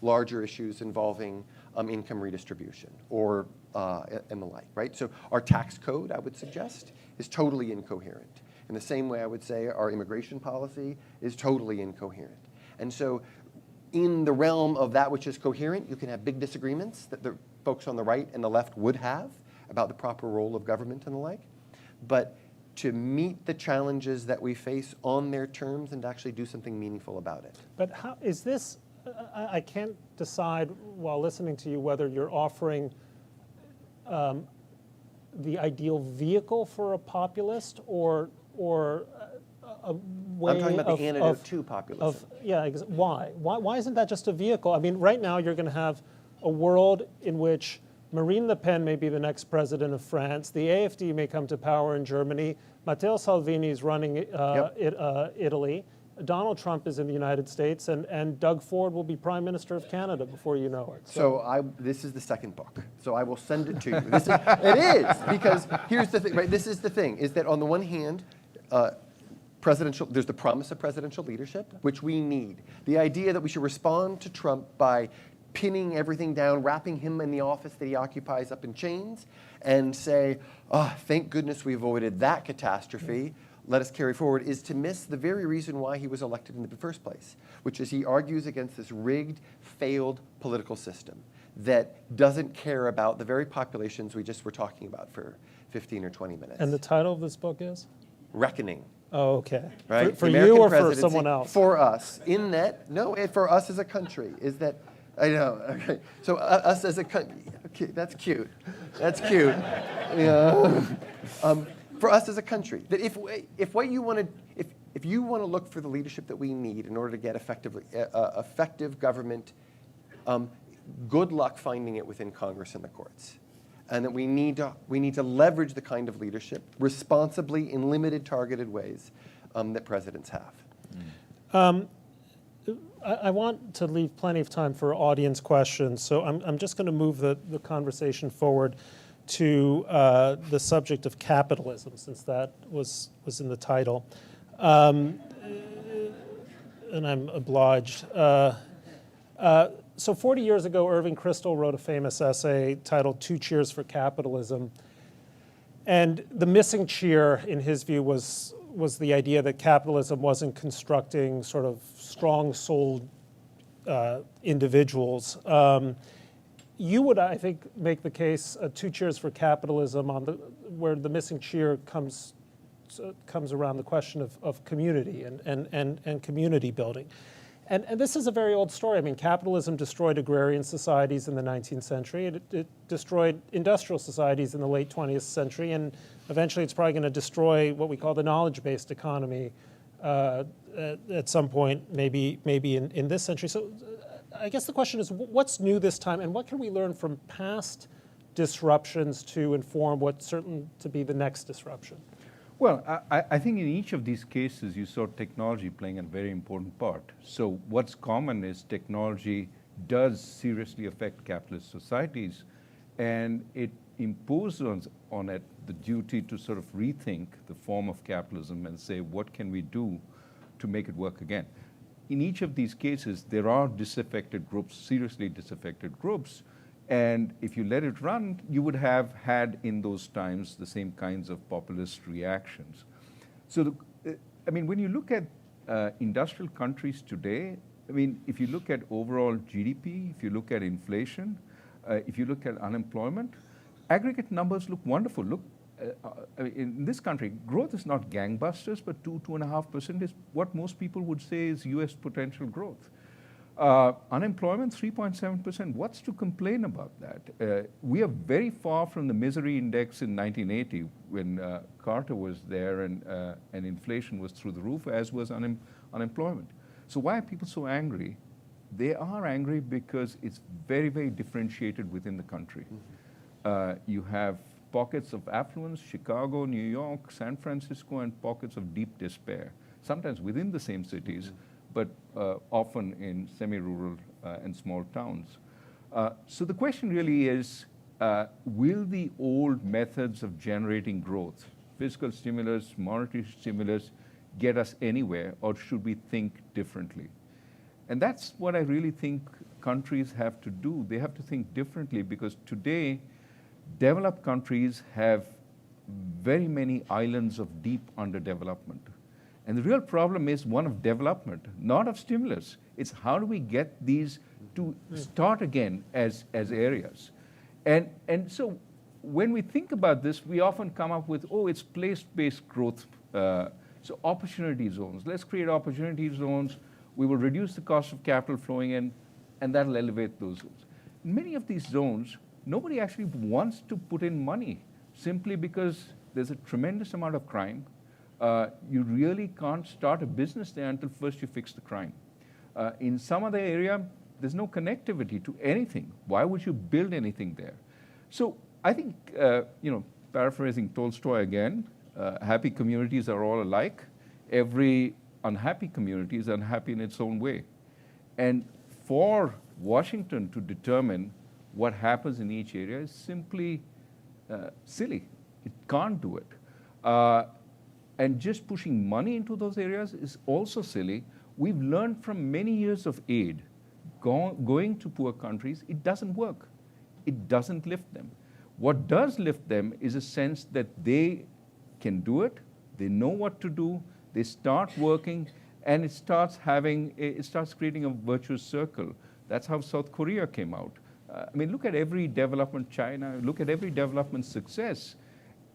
larger issues involving income redistribution or and the like, right? So our tax code, I would suggest, is totally incoherent. In the same way I would say our immigration policy is totally incoherent. And so in the realm of that which is coherent, you can have big disagreements that the folks on the right and the left would have about the proper role of government and the like. But to meet the challenges that we face on their terms and to actually do something meaningful about it. But how is this, I can't decide while listening to you whether you're offering the ideal vehicle for a populist or a way I'm talking about the antidote of, to populism. Why? Why isn't that just a vehicle? I mean, right now you're going to have a world in which Marine Le Pen may be the next president of France, the AfD may come to power in Germany, Matteo Salvini is running Italy, Donald Trump is in the United States, and Doug Ford will be Prime Minister of Canada before you know it. So this is the second book. So I will send it to you. It is, because here's the thing, right? This is the thing, is that on the one hand, there's the promise of presidential leadership, which we need. The idea that we should respond to Trump by pinning everything down, wrapping him in the office that he occupies up in chains, and say, oh, thank goodness we avoided that catastrophe. let us carry forward, is to miss the very reason why he was elected in the first place, which is he argues against this rigged, failed political system that doesn't care about the very populations we just were talking about for 15 or 20 minutes. And the title of this book is? Reckoning. Oh, okay. Right? For American you or for presidency, someone else? For us. In that, no, for us as a country, is that, I know, okay. So us as a country, okay, that's cute. That's cute. Yeah. For us as a country, that if what you want to, if you want to look for the leadership that we need in order to get effective government, good luck finding it within Congress and the courts. And that we need to leverage the kind of leadership responsibly in limited, targeted ways that presidents have. I want to leave plenty of time for audience questions, so I'm just going to move the conversation forward to the subject of capitalism, since that was in the title. And I'm obliged. So 40 years ago, Irving Kristol wrote a famous essay titled "Two Cheers for Capitalism." And the missing cheer, in his view, was the idea that capitalism wasn't constructing sort of strong-souled individuals. You would, I think, make the case, two cheers for capitalism, where the missing cheer comes around the question of community and community building. And this is a very old story. I mean, capitalism destroyed agrarian societies in the 19th century. It destroyed industrial societies in the late 20th century. And eventually it's probably going to destroy what we call the knowledge-based economy at some point, maybe in this century. So I guess the question is, what's new this time? And what can we learn from past disruptions to inform what's certain to be the next disruption? Well, I think in each of these cases, you saw technology playing a very important part. So what's common is technology does seriously affect capitalist societies, and it imposes on it the duty to sort of rethink the form of capitalism and say, what can we do to make it work again? In each of these cases, there are disaffected groups, seriously disaffected groups, and if you let it run, you would have had in those times the same kinds of populist reactions. So, I mean, when you look at industrial countries today, I mean, if you look at overall GDP, if you look at inflation, if you look at unemployment, aggregate numbers look wonderful. Look, I mean, in this country, growth is not gangbusters, but 2.5% is what most people would say is US potential growth. Unemployment, 3.7%. What's to complain about that? We are very far from the misery index in 1980 when Carter was there and inflation was through the roof, as was unemployment. So why are people so angry? They are angry because it's very, very differentiated within the country. You have pockets of affluence, Chicago, New York, San Francisco, and pockets of deep despair, sometimes within the same cities, but often in semi-rural and small towns. So the question really is, will the old methods of generating growth, fiscal stimulus, monetary stimulus, get us anywhere, or should we think differently? And that's what I really think countries have to do. They have to think differently, because today, developed countries have very many islands of deep underdevelopment. And the real problem is one of development, not of stimulus. It's how do we get these to start again as areas. And so when we think about this, we often come up with, oh, it's place-based growth. So opportunity zones. Let's create opportunity zones. We will reduce the cost of capital flowing in, and that'll elevate those zones. In many of these zones, nobody actually wants to put in money simply because there's a tremendous amount of crime. You really can't start a business there until first you fix the crime. In some other area, there's no connectivity to anything. Why would you build anything there? So I think, paraphrasing Tolstoy again, happy communities are all alike. Every unhappy community is unhappy in its own way. And for Washington to determine what happens in each area is simply silly. It can't do it. And just pushing money into those areas is also silly. We've learned from many years of aid, going to poor countries, it doesn't work. It doesn't lift them. What does lift them is a sense that they can do it, they know what to do, they start working, and it starts creating a virtuous circle. That's how South Korea came out. I mean, look at every development, China, look at every development success.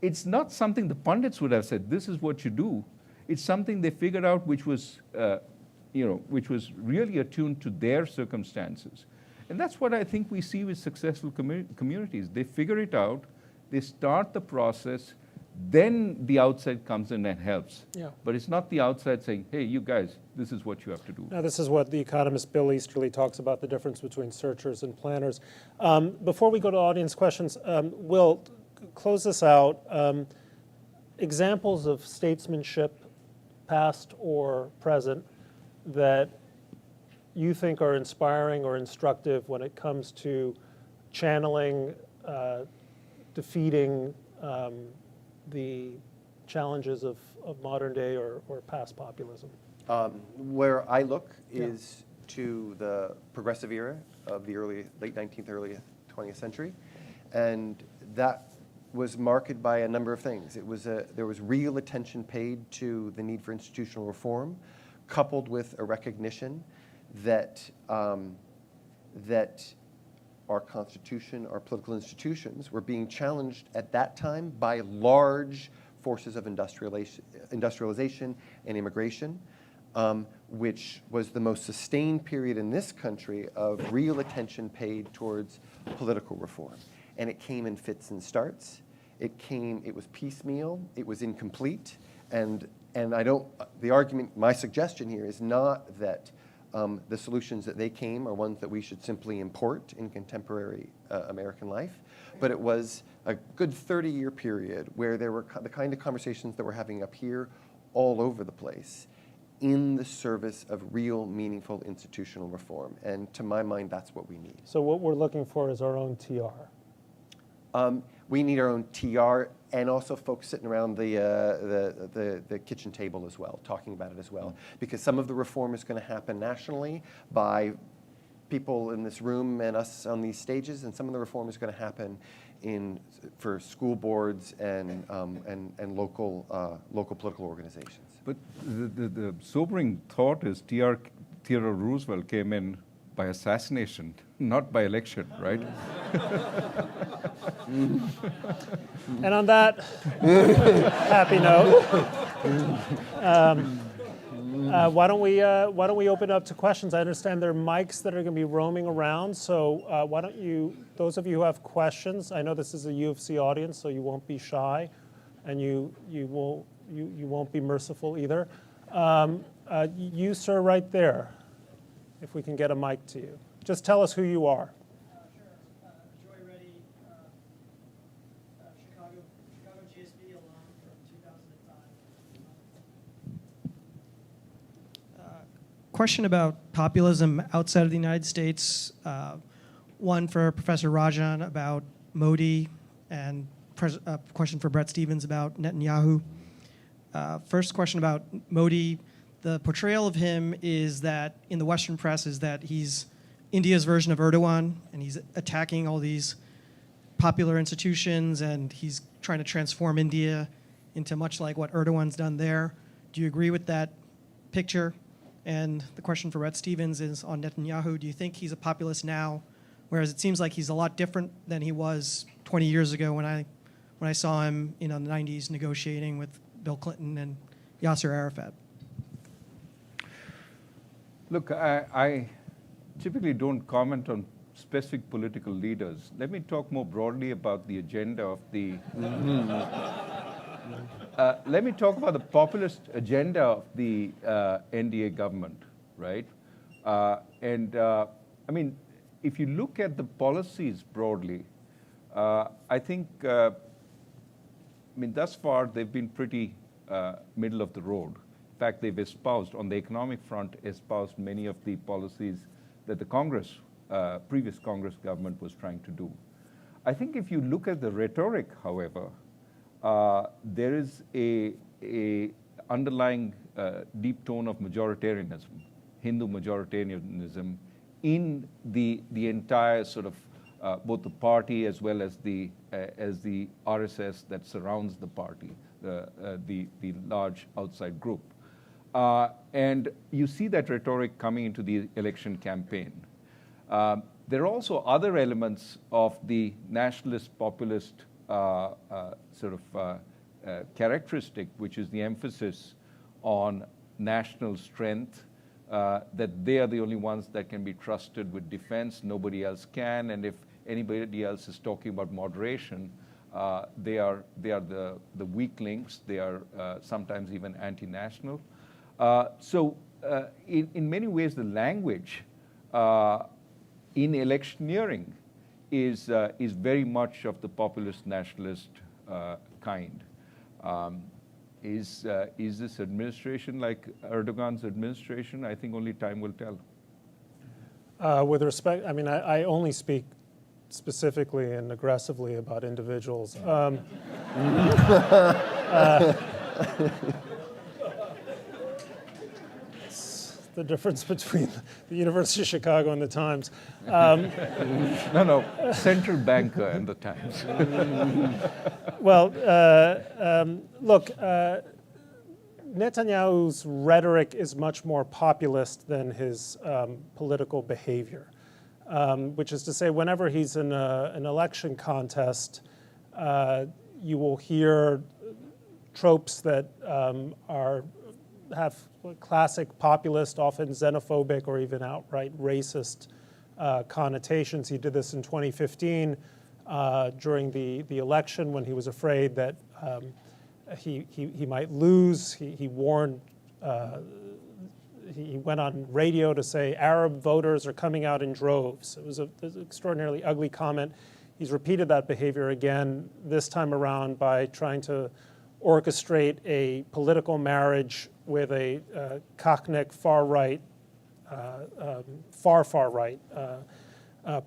It's not something the pundits would have said, this is what you do. It's something they figured out which was, which was really attuned to their circumstances. And that's what I think we see with successful communities. They figure it out, they start the process, then the outside comes in and helps. Yeah. But it's not the outside saying, hey, you guys, this is what you have to do. Now, this is what the economist Bill Easterly talks about, the difference between searchers and planners. Before we go to audience questions, Will, close this out. Examples of statesmanship, past or present, that you think are inspiring or instructive when it comes to channeling, defeating the challenges of modern day or past populism? Where I look is to the progressive era of the late 19th, early 20th century, and that was marked by a number of things. There was real attention paid to the need for institutional reform, coupled with a recognition that that our Constitution, our political institutions were being challenged at that time by large forces of industrialization and immigration, which was the most sustained period in this country of real attention paid towards political reform. And it came in fits and starts. It was piecemeal, it was incomplete, and the argument, my suggestion here is not that the solutions that they came are ones that we should simply import in contemporary American life, but it was a good 30-year period where there were the kind of conversations that we're having up here all over the place in the service of real, meaningful institutional reform. And to my mind, that's what we need. So what we're looking for is our own TR. We need our own TR and also folks sitting around the kitchen table as well, talking about it as well. Because some of the reform is going to happen nationally by people in this room and us on these stages, and some of the reform is going to happen for school boards and local political organizations. But the sobering thought is Theodore Roosevelt came in by assassination, not by election, right? And on that happy note, why don't we open up to questions? I understand there are mics that are going to be roaming around, so why don't you, those of you who have questions, I know this is a U of C audience, so you won't be shy, and you won't be merciful either. You, sir, right there, if we can get a mic to you. Just tell us who you are. Chicago GSB alum from 2005. Question about populism outside of the United States. One for Professor Rajan about Modi, and a question for Bret Stephens about Netanyahu. First question about Modi. The portrayal of him is that, in the Western press, is that he's India's version of Erdogan, and he's attacking all these popular institutions, and he's trying to transform India into much like what Erdogan's done there. Do you agree with that picture? And the question for Bret Stephens is on Netanyahu. Do you think he's a populist now, whereas it seems like he's a lot different than he was 20 years ago when I saw him in the 90s negotiating with Bill Clinton and Yasser Arafat? Look, I typically don't comment on specific political leaders. Let me talk more broadly about the agenda of the... let me talk about the populist agenda of the NDA government, right? I mean, if you look at the policies broadly, I think, thus far they've been pretty middle of the road. In fact, they've espoused, on the economic front, espoused many of the policies that the previous Congress government was trying to do. I think if you look at the rhetoric, however, there is a underlying deep tone of majoritarianism, Hindu majoritarianism, in the entire sort of both the party as well as the RSS that surrounds the party. the large outside group. And you see that rhetoric coming into the election campaign. There are also other elements of the nationalist populist characteristic, which is the emphasis on national strength, that they are the only ones that can be trusted with defense, nobody else can, and if anybody else is talking about moderation, they are the weak links, they are sometimes even anti-national. In many ways, the language in electioneering is very much of the populist nationalist kind. Is this administration like Erdogan's administration? I think only time will tell. With respect, I mean, I only speak specifically and aggressively about individuals. The difference between the University of Chicago and the Times. No, central banker and the Times. Well, look, Netanyahu's rhetoric is much more populist than his political behavior, which is to say, whenever he's in an election contest, you will hear tropes that have classic populist, often xenophobic or even outright racist connotations. He did this in 2015 during the election when he was afraid that he might lose. He warned, he went on radio to say Arab voters are coming out in droves. It was an extraordinarily ugly comment. He's repeated that behavior again, this time around by trying to orchestrate a political marriage with a Kochnik far-right, far-right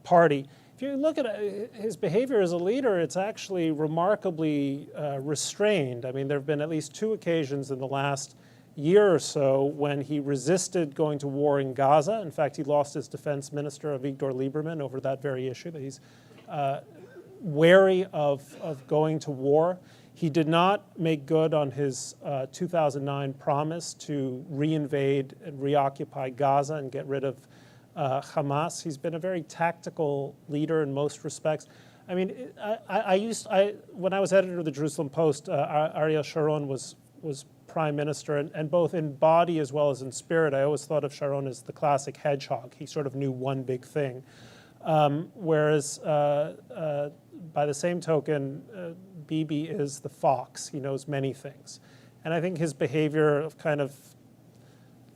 party. If you look at his behavior as a leader, it's actually remarkably restrained. I mean, there have been at least 2 occasions in the last year or so when he resisted going to war in Gaza. In fact, he lost his defense minister, Avigdor Lieberman, over that very issue, that he's wary of going to war. He did not make good on his 2009 promise to reinvade and reoccupy Gaza and get rid of Hamas. He's been a very tactical leader in most respects. I mean, when I was editor of the Jerusalem Post, Ariel Sharon was prime minister, and both in body as well as in spirit, I always thought of Sharon as the classic hedgehog. He sort of knew one big thing. Whereas, by the same token, Bibi is the fox. He knows many things. And I think his behavior of kind of,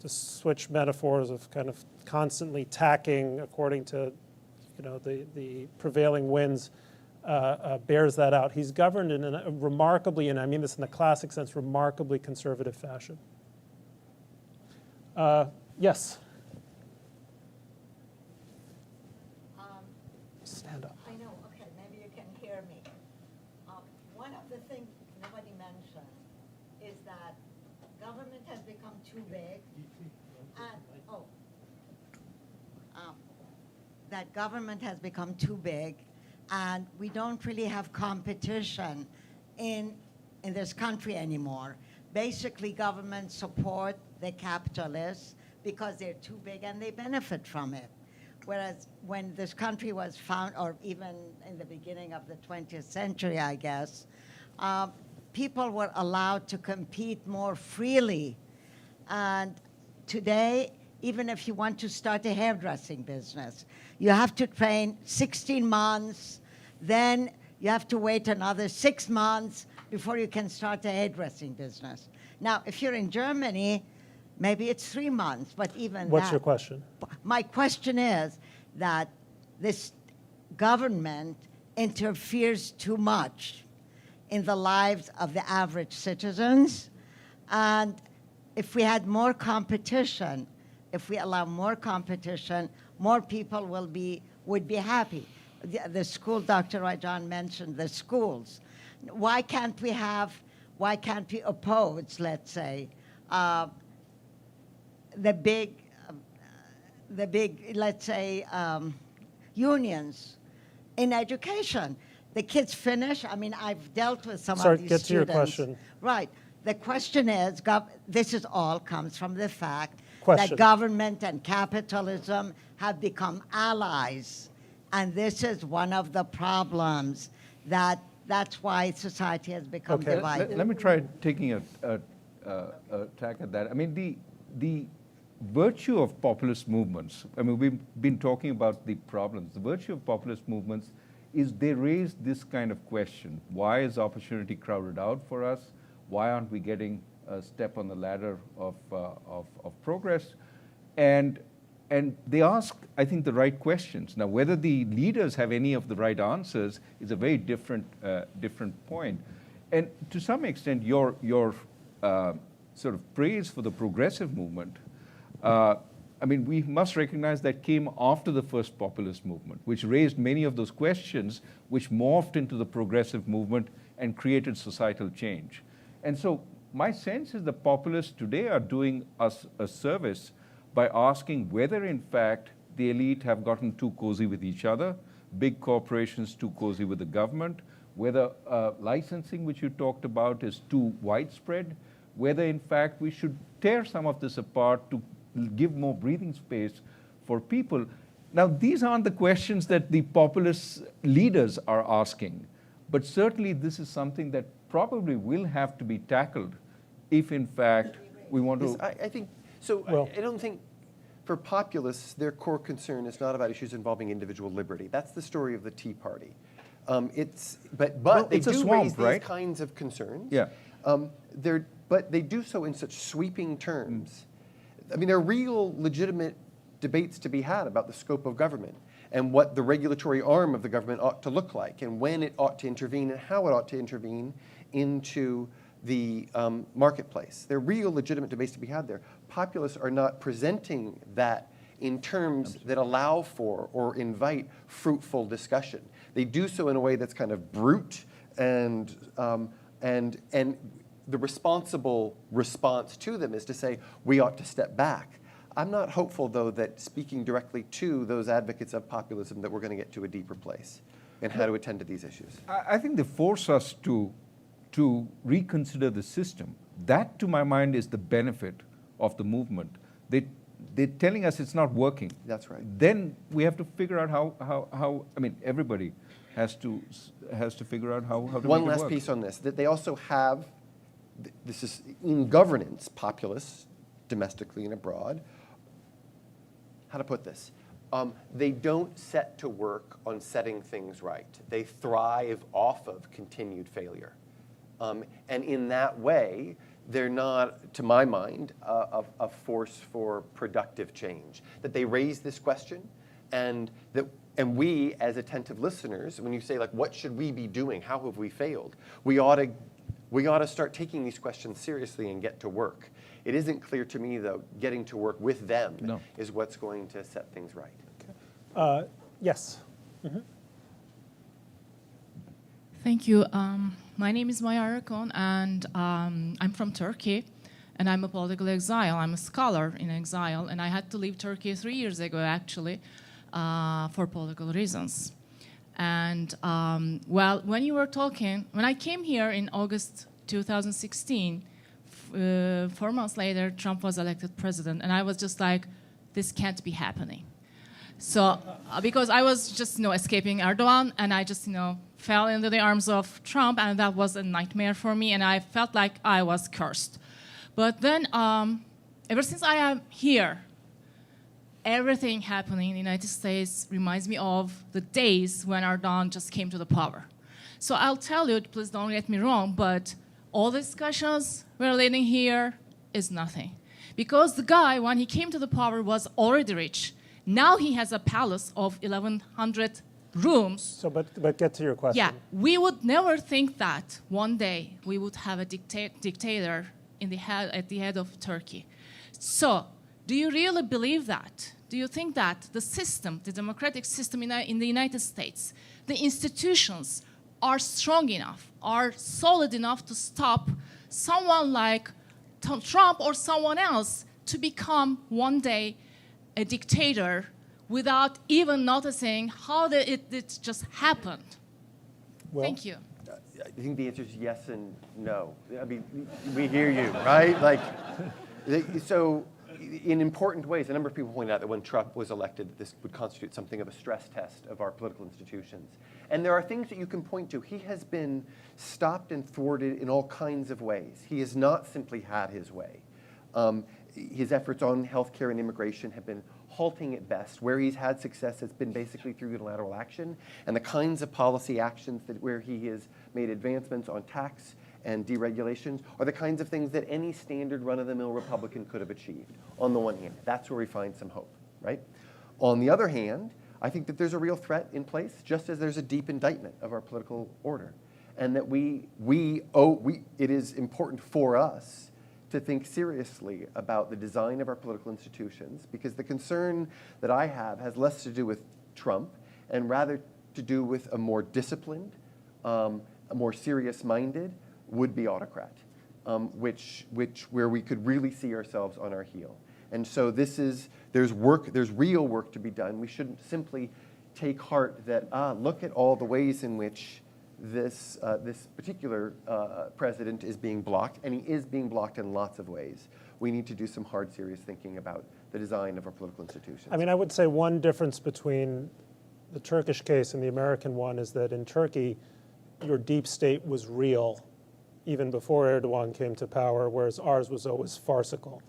to switch metaphors, of kind of constantly tacking according to, the prevailing winds bears that out. He's governed in a remarkably, and I mean this in the classic sense, remarkably conservative fashion. Yes? Stand up. I know, okay, maybe you can hear me. One of the things nobody mentioned is that government has become too big. That government has become too big, and we don't really have competition in this country anymore. Basically, governments support the capitalists because they're too big and they benefit from it. Whereas when this country was found, or even in the beginning of the 20th century, I guess, people were allowed to compete more freely. And today, even if you want to start a hairdressing business, you have to train 16 months, then you have to wait another 6 months before you can start a hairdressing business. Now, if you're in Germany, maybe it's 3 months, but even What's your question? My question is that this government interferes too much in the lives of the average citizens. And if we had more competition, if we allow more competition, more people would be happy. The school, Dr. Rajan mentioned the schools. Why can't we oppose, let's say, the big, let's say, unions in education? the kids finish? I mean, I've dealt with some Sorry, of these get to your students. question. Right. The question is, this is all comes from the fact Question. that government and capitalism have become allies. And this is one of the problems that's why society has become Okay. divided. Let me try taking a tack at that. I mean, the virtue of populist movements, I mean, we've been talking about the problems. The virtue of populist movements is they raise this kind of question. Why is opportunity crowded out for us? Why aren't we getting a step on the ladder of progress? And they ask, I think, the right questions. Now, whether the leaders have any of the right answers is a very different point. And to some extent, your sort of praise for the progressive movement, I mean, we must recognize that came after the first populist movement, which raised many of those questions, which morphed into the progressive movement and created societal change. And so my sense is the populists today are doing us a service by asking whether, in fact, the elite have gotten too cozy with each other, big corporations too cozy with the government, whether licensing, which you talked about, is too widespread, whether, in fact, we should tear some of this apart to give more breathing space for people. Now, these aren't the questions that the populist leaders are asking, but certainly this is something that probably will have to be tackled if, in fact, we want to... I think, so Well- I don't think, for populists, their core concern is not about issues involving individual liberty. That's the story of the Tea Party. But Well, they it's a do swamp, raise right? these kinds of concerns. Yeah. But they do so in such sweeping terms. I mean, there are real, legitimate debates to be had about the scope of government and what the regulatory arm of the government ought to look like and when it ought to intervene and how it ought to intervene into the marketplace. There are real, legitimate debates to be had there. Populists are not presenting that in terms that allow for or invite fruitful discussion. They do so in a way that's kind of brute and the responsible response to them is to say, we ought to step back. I'm not hopeful, though, that speaking directly to those advocates of populism that we're going to get to a deeper place in how to attend to these issues. I think they force us to reconsider the system. That, to my mind, is the benefit of the movement. They're telling us it's not working. That's right. Then we have to figure out how I mean, everybody has to figure out how to make it One last work. piece on this, that they also have, this is in governance, populists, domestically and abroad, how to put this? They don't set to work on setting things right. They thrive off of continued failure. And in that way, they're not, to my mind, a force for productive change. That they raise this question, and we, as attentive listeners, when you say, like, what should we be doing? How have we failed? We ought to start taking these questions seriously and get to work. It isn't clear to me, though, getting to work with them is what's going to set things right. Yes. Thank you. My name is Maya Arakon, and I'm from Turkey, and I'm a political exile. I'm a scholar in exile, and I had to leave Turkey 3 years ago, actually, for political reasons. And well, when you were talking, when I came here in August 2016, 4 months later, Trump was elected president, and I was just like, this can't be happening. So, because I was just, escaping Erdogan, and I just, fell into the arms of Trump, and that was a nightmare for me, and I felt like I was cursed. But then, ever since I am here, everything happening in the United States reminds me of the days when Erdogan just came to the power. So I'll tell you, please don't get me wrong, but all the discussions we're leading here is nothing. Because the guy, when he came to the power, was already rich. Now he has a palace of 1,100 rooms. So, but get to your question. Yeah, we would never think that one day we would have a dictator at the head of Turkey. So, do you really believe that? Do you think that the system, the democratic system in the United States, the institutions are strong enough, are solid enough to stop someone like Trump or someone else to become one day a dictator without even noticing how it just happened? Will? Thank you. I think the answer is yes and no. I mean, we hear you, right? Like, so in important ways, a number of people pointed out that when Trump was elected, that this would constitute something of a stress test of our political institutions. And there are things that you can point to. He has been stopped and thwarted in all kinds of ways. He has not simply had his way. His efforts on healthcare and immigration have been halting at best. Where he's had success has been basically through unilateral action, and the kinds of policy actions that where he has made advancements on tax and deregulations are the kinds of things that any standard run-of-the-mill Republican could have achieved. On the one hand, that's where we find some hope, right? On the other hand, I think that there's a real threat in place, just as there's a deep indictment of our political order, and that it is important for us to think seriously about the design of our political institutions, because the concern that I have has less to do with Trump and rather to do with a more disciplined, a more serious-minded would-be autocrat, where we could really see ourselves on our heel. And so there's real work to be done. We shouldn't simply take heart that, look at all the ways in which this particular president is being blocked, and he is being blocked in lots of ways. We need to do some hard, serious thinking about the design of our political institutions. I mean, I would say one difference between the Turkish case and the American one is that in Turkey, your deep state was real even before Erdogan came to power, whereas ours was always farcical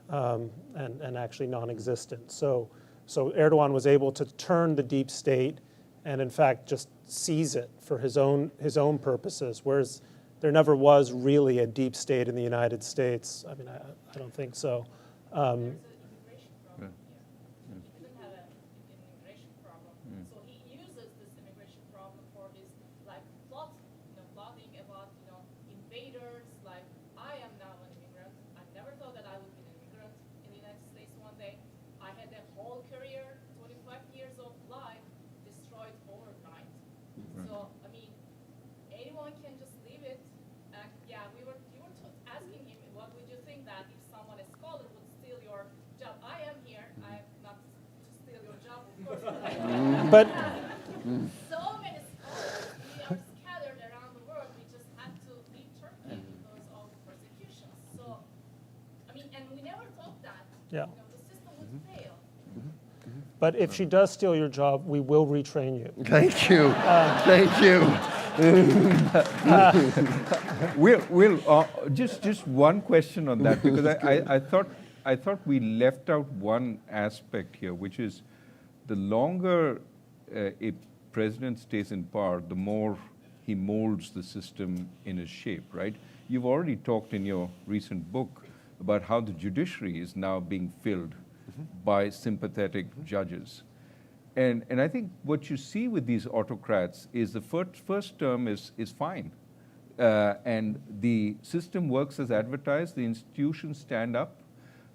and actually non-existent. So Erdogan was able to turn the deep state and in fact just seize it for his own purposes, whereas there never was really a deep state in the United States. I mean, I don't think so. There's an immigration problem here. He didn't have an immigration problem, so he uses this immigration problem for his plotting about invaders. Like, I am now an immigrant. I never thought that I would be an immigrant in the United States one day. I had a whole career, 25 years of life, destroyed overnight. So, I mean, anyone can just leave it. Yeah, you were asking him, what would you think that if someone, a scholar, would steal your job? I am here. I am not to steal your job, of course. But So many scholars, we are scattered around the world. We just had to leave Turkey because of persecution. So, I mean, and we never thought that yeah. The system would fail. But if she does steal your job, we will retrain you. Thank you. Thank you. Just one question on that, because I thought we left out one aspect here, which is the longer a president stays in power, the more he molds the system in his shape, right? You've already talked in your recent book about how the judiciary is now being filled by sympathetic judges. And I think what you see with these autocrats is the first term is fine. And the system works as advertised, the institutions stand up,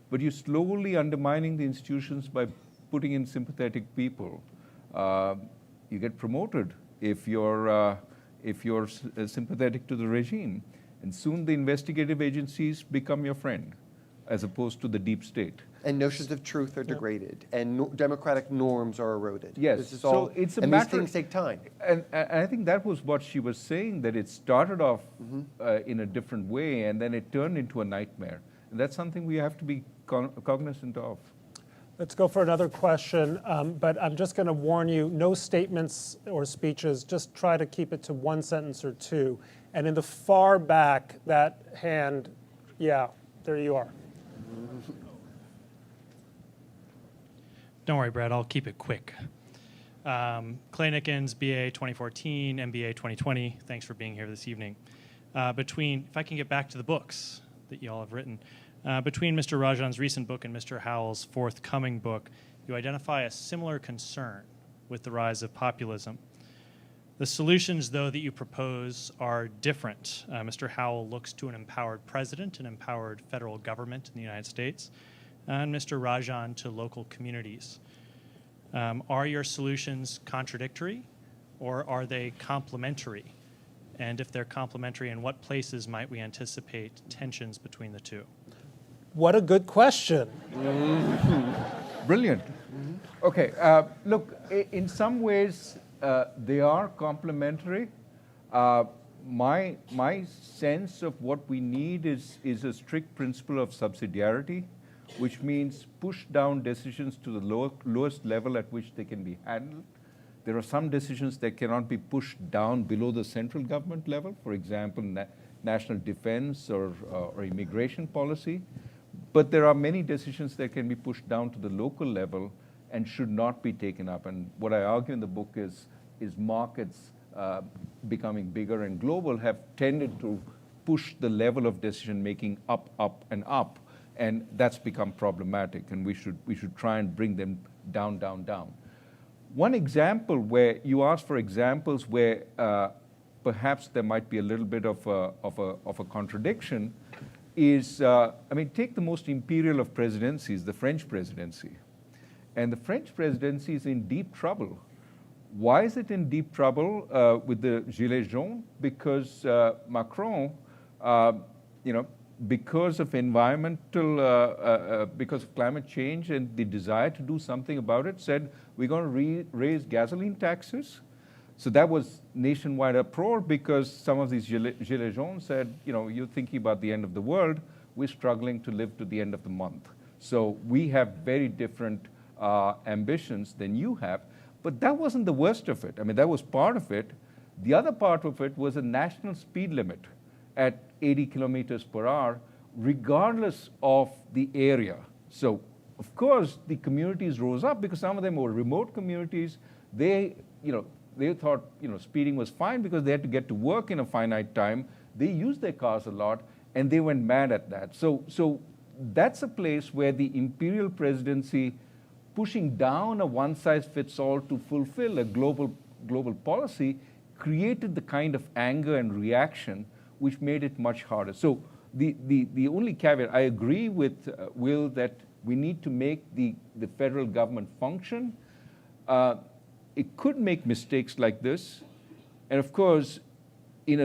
but you're slowly undermining the institutions by putting in sympathetic people. You get promoted if you're sympathetic to the regime, and soon the investigative agencies become your friend, as opposed to the deep state. And notions of truth are degraded, and democratic norms are eroded. Yes, This is all, so it's a and matter. these things take time. And I think that was what she was saying, that it started off in a different way, and then it turned into a nightmare. And that's something we have to be cognizant of. Let's go for another question, but I'm just going to warn you, no statements or speeches, just try to keep it to one sentence or two. And in the far back, that hand, yeah, there you are. Don't worry, Brad, I'll keep it quick. Clay Nickens, BA 2014, MBA 2020, thanks for being here this evening. If I can get back to the books that you all have written, between Mr. Rajan's recent book and Mr. Howell's forthcoming book, you identify a similar concern with the rise of populism. The solutions, though, that you propose are different. Mr. Howell looks to an empowered president, an empowered federal government in the United States, and Mr. Rajan to local communities. Are your solutions contradictory, or are they complementary? And if they're complementary, in what places might we anticipate tensions between the two? What a good question. Brilliant. Okay, look, in some ways they are complementary. My sense of what we need is a strict principle of subsidiarity, which means push down decisions to the lowest level at which they can be handled. There are some decisions that cannot be pushed down below the central government level, for example, national defense or immigration policy. But there are many decisions that can be pushed down to the local level and should not be taken up. And what I argue in the book is markets becoming bigger and global have tended to push the level of decision-making up, up, and up. And that's become problematic, and we should try and bring them down, down, down. One example where you asked for examples where perhaps there might be a little bit of a contradiction is, take the most imperial of presidencies, the French presidency. And the French presidency is in deep trouble. Why is it in deep trouble with the Gilets jaunes? Because Macron, because of because of climate change and the desire to do something about it, said, we're going to raise gasoline taxes. So that was nationwide uproar because some of these Gilets jaunes said, you're thinking about the end of the world, we're struggling to live to the end of the month. So we have very different ambitions than you have. But that wasn't the worst of it. That was part of it. The other part of it was a national speed limit at 80 kilometers per hour, regardless of the area. So, of course, the communities rose up because some of them were remote communities. They thought, speeding was fine because they had to get to work in a finite time. They used their cars a lot, and they went mad at that. So that's a place where the imperial presidency pushing down a one-size-fits-all to fulfill a global policy created the kind of anger and reaction which made it much harder. So the only caveat, I agree with Will that we need to make the federal government function. It could make mistakes like this. And of course, in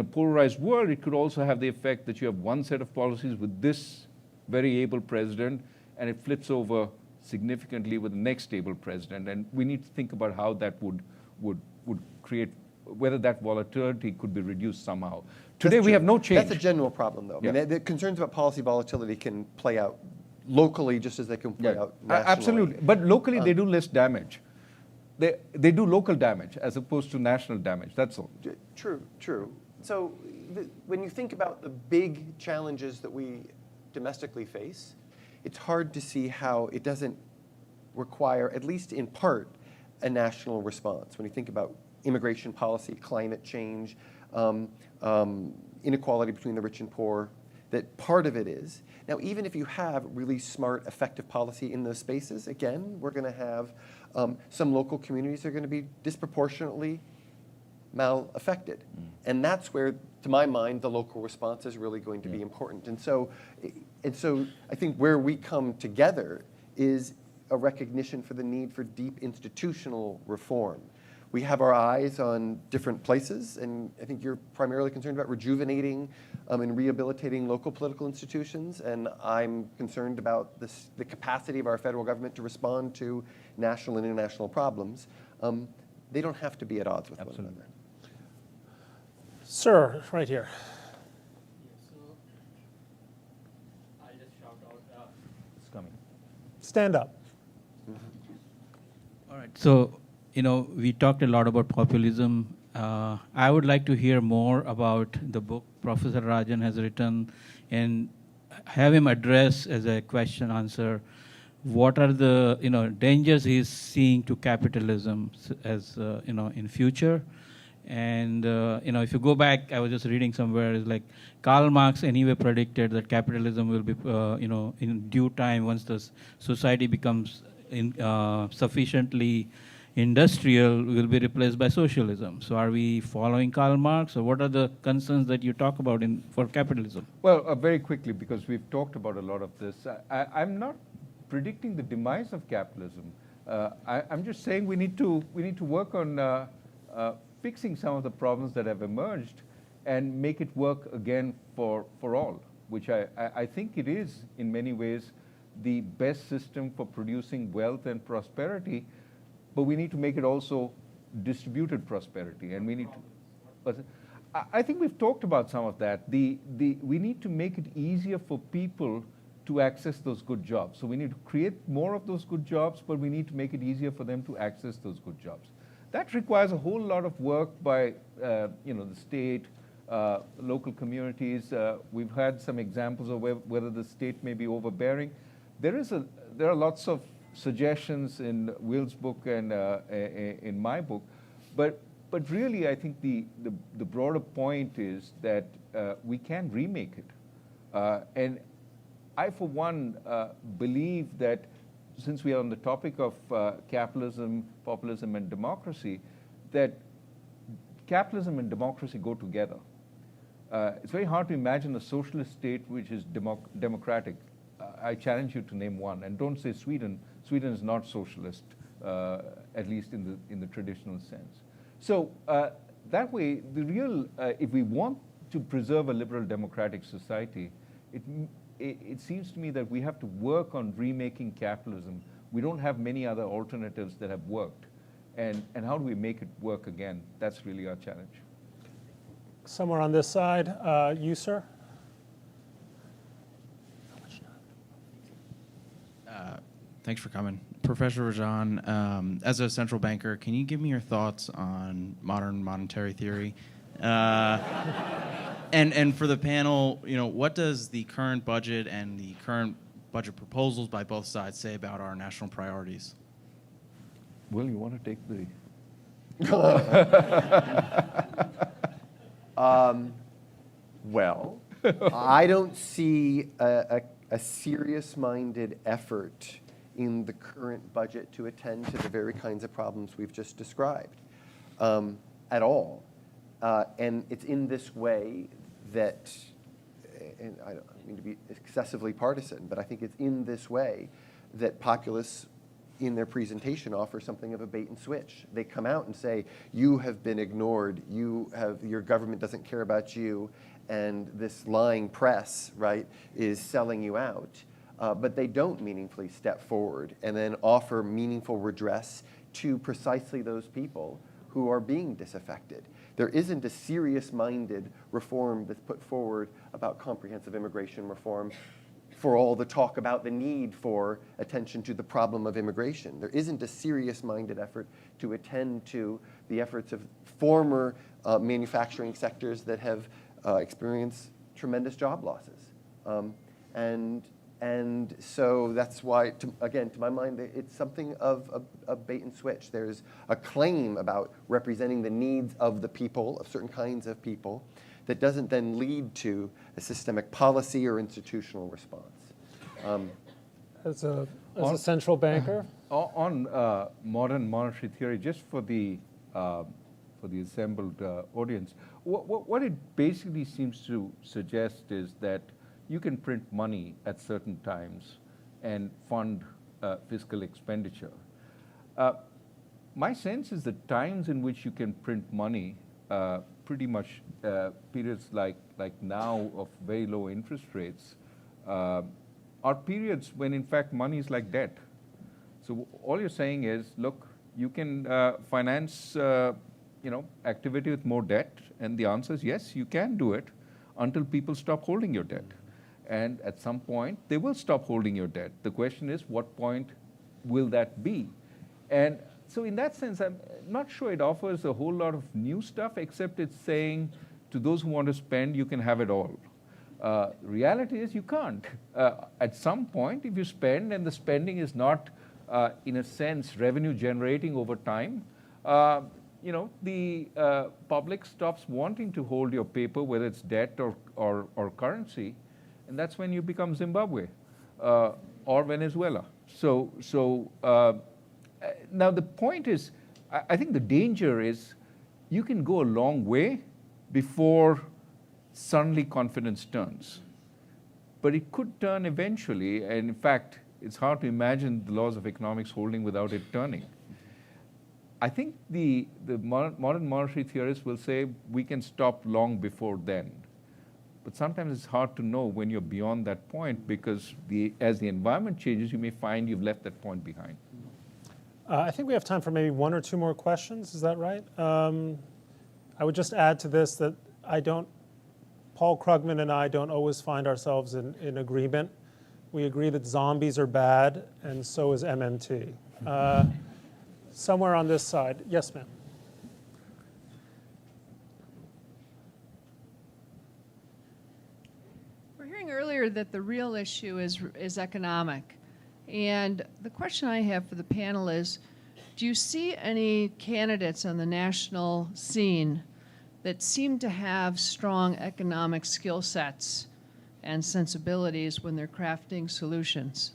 a polarized world, it could also have the effect that you have one set of policies with this very able president, and it flips over significantly with the next able president. And we need to think about how that would create, whether that volatility could be reduced somehow. Today we have no change. That's a general problem, though. Yeah. The concerns about policy volatility can play out locally just as they can play out nationally. Absolutely. But locally they do less damage. They do local damage as opposed to national damage. That's all. True. So when you think about the big challenges that we domestically face, it's hard to see how it doesn't require, at least in part, a national response. When you think about immigration policy, climate change, inequality between the rich and poor, that part of it is. Now, even if you have really smart, effective policy in those spaces, again, we're going to have some local communities that are going to be disproportionately mal-affected. And that's where, to my mind, the local response is really going to be important. And so I think where we come together is a recognition for the need for deep institutional reform. We have our eyes on different places, and I think you're primarily concerned about rejuvenating and rehabilitating local political institutions, and I'm concerned about the capacity of our federal government to respond to national and international problems. They don't have to be at odds with one another. Sir, right here. I'll just shout out. It's coming. Stand up. All right. So, we talked a lot about populism. I would like to hear more about the book Professor Rajan has written and have him address as a question answer what are the dangers he's seeing to capitalism as in future. And if you go back, I was just reading somewhere, it's like Karl Marx anyway predicted that capitalism will be in due time, once the society becomes sufficiently industrial, will be replaced by socialism. So are we following Karl Marx, or what are the concerns that you talk about for capitalism? Well, very quickly, because we've talked about a lot of this, I'm not predicting the demise of capitalism. I'm just saying we need to work on fixing some of the problems that have emerged and make it work again for all, which I think it is in many ways the best system for producing wealth and prosperity, but we need to make it also distributed prosperity, and we need to. I think we've talked about some of that. We need to make it easier for people to access those good jobs. So we need to create more of those good jobs, but we need to make it easier for them to access those good jobs. That requires a whole lot of work by the state, local communities. We've had some examples of whether the state may be overbearing. There are lots of suggestions in Will's book and in my book, but really I think the broader point is that we can remake it. And I, for one, believe that since we are on the topic of capitalism, populism, and democracy, that capitalism and democracy go together. It's very hard to imagine a socialist state which is democratic. I challenge you to name one, and don't say Sweden. Sweden is not socialist, at least in the traditional sense. So that way, if we want to preserve a liberal democratic society, it seems to me that we have to work on remaking capitalism. We don't have many other alternatives that have worked. And how do we make it work again? That's really our challenge. Somewhere on this side, you, sir? Thanks for coming. Professor Rajan, as a central banker, can you give me your thoughts on modern monetary theory? And for the panel, what does the current budget and the current budget proposals by both sides say about our national priorities? Will, you want to take the... Well, I don't see a serious-minded effort in the current budget to attend to the very kinds of problems we've just described at all. And it's in this way that, and I don't mean to be excessively partisan, but I think it's in this way that populists in their presentation offer something of a bait and switch. They come out and say, you have been ignored, your government doesn't care about you, and this lying press, right, is selling you out. But they don't meaningfully step forward and then offer meaningful redress to precisely those people who are being disaffected. There isn't a serious-minded reform that's put forward about comprehensive immigration reform for all the talk about the need for attention to the problem of immigration. There isn't a serious-minded effort to attend to the efforts of former manufacturing sectors that have experienced tremendous job losses. And so that's why, again, to my mind, it's something of a bait and switch. There's a claim about representing the needs of the people, of certain kinds of people, that doesn't then lead to a systemic policy or institutional response. As a central banker? On modern monetary theory, just for the assembled audience, what it basically seems to suggest is that you can print money at certain times and fund fiscal expenditure. My sense is that times in which you can print money, pretty much periods like now of very low interest rates, are periods when in fact money is like debt. So all you're saying is, look, you can finance activity with more debt, and the answer is yes, you can do it until people stop holding your debt. And at some point, they will stop holding your debt. The question is, what point will that be? And so in that sense, I'm not sure it offers a whole lot of new stuff, except it's saying to those who want to spend, you can have it all. Reality is you can't. At some point, if you spend and the spending is not, in a sense, revenue generating over time, the public stops wanting to hold your paper, whether it's debt or currency, and that's when you become Zimbabwe or Venezuela. So now the point is, I think the danger is you can go a long way before suddenly confidence turns. But it could turn eventually, and in fact, it's hard to imagine the laws of economics holding without it turning. I think the modern monetary theorists will say we can stop long before then. But sometimes it's hard to know when you're beyond that point, because as the environment changes, you may find you've left that point behind. I think we have time for maybe one or two more questions. Is that right? I I would just add to this that Paul Krugman and I don't always find ourselves in agreement. We agree that zombies are bad, and so is MMT. Somewhere on this side. Yes, ma'am. We're hearing earlier that the real issue is economic. And the question I have for the panel is, do you see any candidates on the national scene that seem to have strong economic skill sets and sensibilities when they're crafting solutions?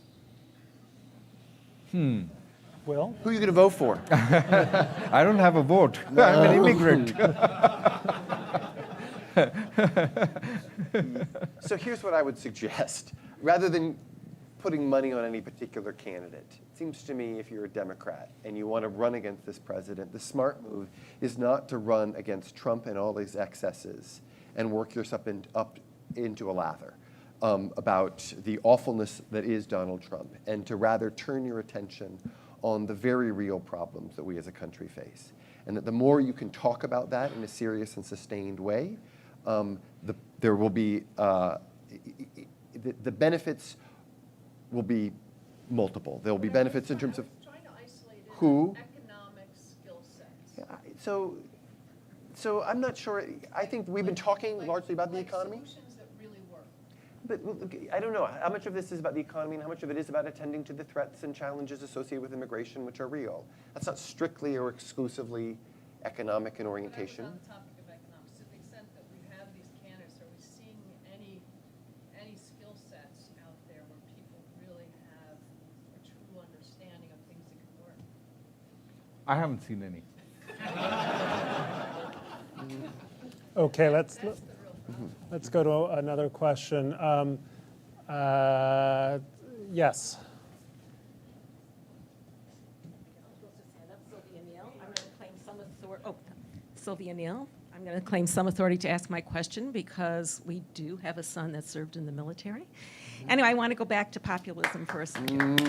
Will? Who are you going to vote for? I don't have a vote. I'm an immigrant. So here's what I would suggest. Rather than putting money on any particular candidate, it seems to me if you're a Democrat and you want to run against this president, the smart move is not to run against Trump and all his excesses and work yourself up into a lather about the awfulness that is Donald Trump, and to rather turn your attention on the very real problems that we as a country face. And that the more you can talk about that in a serious and sustained way, there will be, the benefits will be multiple. There will be benefits in terms of who. Economic skill sets. So I'm not sure. I think we've been talking largely about the economy. Solutions that really work. But I don't know how much of this is about the economy and how much of it is about attending to the threats and challenges associated with immigration, which are real. That's not strictly or exclusively economic in orientation. On the topic of economics, to the extent that we have these candidates, are we seeing any skill sets out there where people really have a true understanding of things that can work? I haven't seen any. Okay, let's go to another question. Yes. Sylvia Neal. I'm going to claim some authority to ask my question because we do have a son that served in the military. Anyway, I want to go back to populism for a second.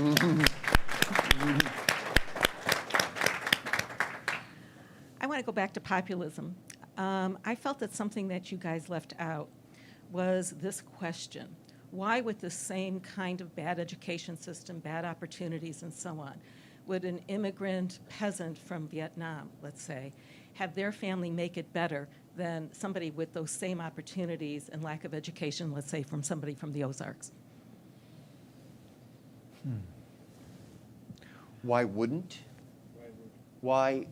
I want to go back to populism. I felt that something that you guys left out was this question. Why, with the same kind of bad education system, bad opportunities, and so on, would an immigrant peasant from Vietnam, let's say, have their family make it better than somebody with those same opportunities and lack of education, let's say, from somebody from the Ozarks? Why wouldn't? Why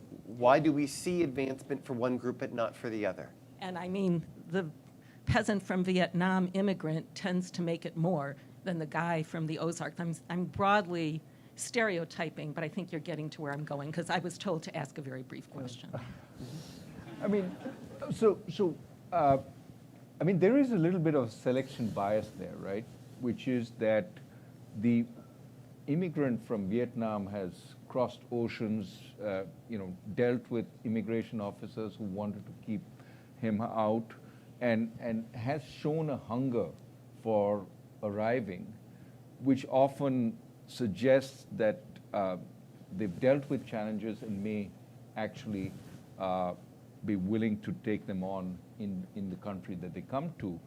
do we see advancement for one group but not for the other? And I mean, the peasant from Vietnam immigrant tends to make it more than the guy from the Ozarks. I'm broadly stereotyping, but I think you're getting to where I'm going because I was told to ask a very brief question. I mean, I mean, there is a little bit of selection bias there, right? Which is that the immigrant from Vietnam has crossed oceans, dealt with immigration officers who wanted to keep him out, and has shown a hunger for arriving, which often suggests that they've dealt with challenges and may actually be willing to take them on in the country that they come to.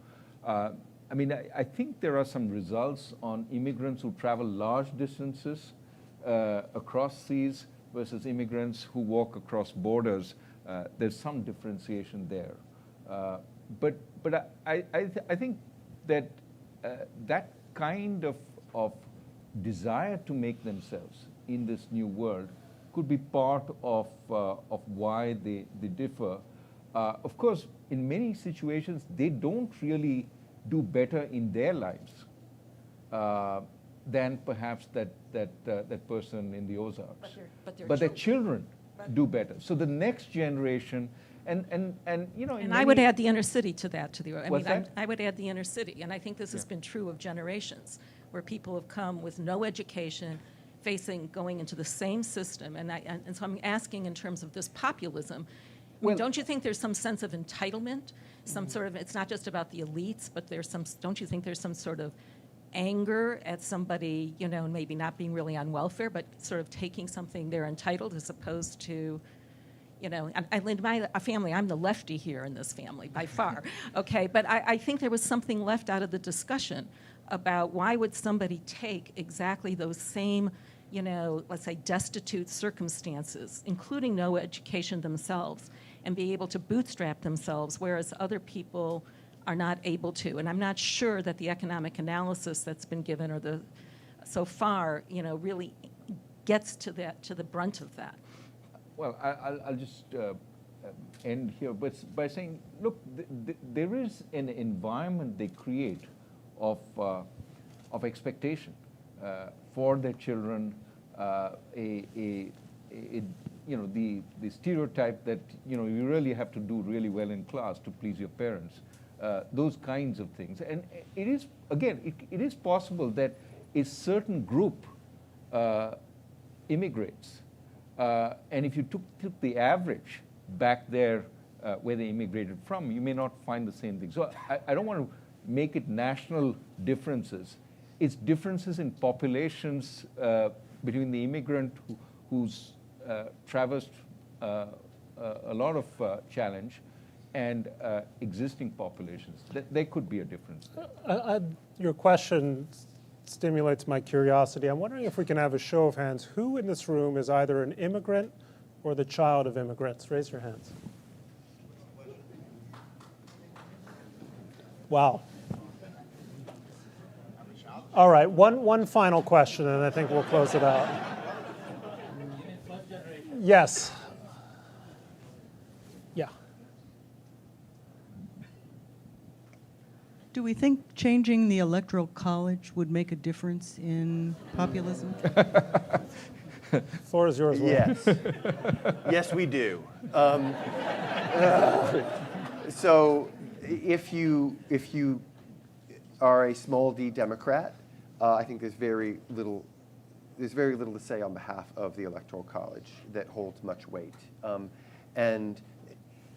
I mean, I think there are some results on immigrants who travel large distances across seas versus immigrants who walk across borders. There's some differentiation there. But I think that that kind of desire to make themselves in this new world could be part of why they differ. Of course, in many situations, they don't really do better in their lives than perhaps that person in the Ozarks. But their children do better. So the next generation, and I would add the inner city to that. I would add the inner city, and I think this has been true of generations, where people have come with no education, going into the same system, and so I'm asking in terms of this populism. Well, don't you think there's some sense of entitlement, some sort of, it's not just about the elites, but don't you think there's some sort of anger at somebody, maybe not being really on welfare, but sort of taking something they're entitled as opposed to, in my family, I'm the lefty here in this family by far, okay? But I think there was something left out of the discussion about why would somebody take exactly those same, let's say destitute circumstances, including no education themselves, and be able to bootstrap themselves, whereas other people are not able to. And I'm not sure that the economic analysis that's been given or so far, really gets to the brunt of that. Well, I'll just end here by saying, look, there is an environment they create of expectation for their children, the stereotype that you really have to do really well in class to please your parents, those kinds of things. And it is, again, it is possible that a certain group immigrates, and if you took the average back there where they immigrated from, you may not find the same thing. So I don't want to make it national differences. It's differences in populations between the immigrant who's traversed a lot of challenge and existing populations. There could be a difference. Your question stimulates my curiosity. I'm wondering if we can have a show of hands. Who in this room is either an immigrant or the child of immigrants? Raise your hands. Wow. All right, one final question, and I think we'll close it out. Yes. Yeah. Do we think changing the Electoral College would make a difference in populism? Floor is yours, Will. Yes. Yes, we do. So if you are a small d Democrat, I think there's very little to say on behalf of the Electoral College that holds much weight. And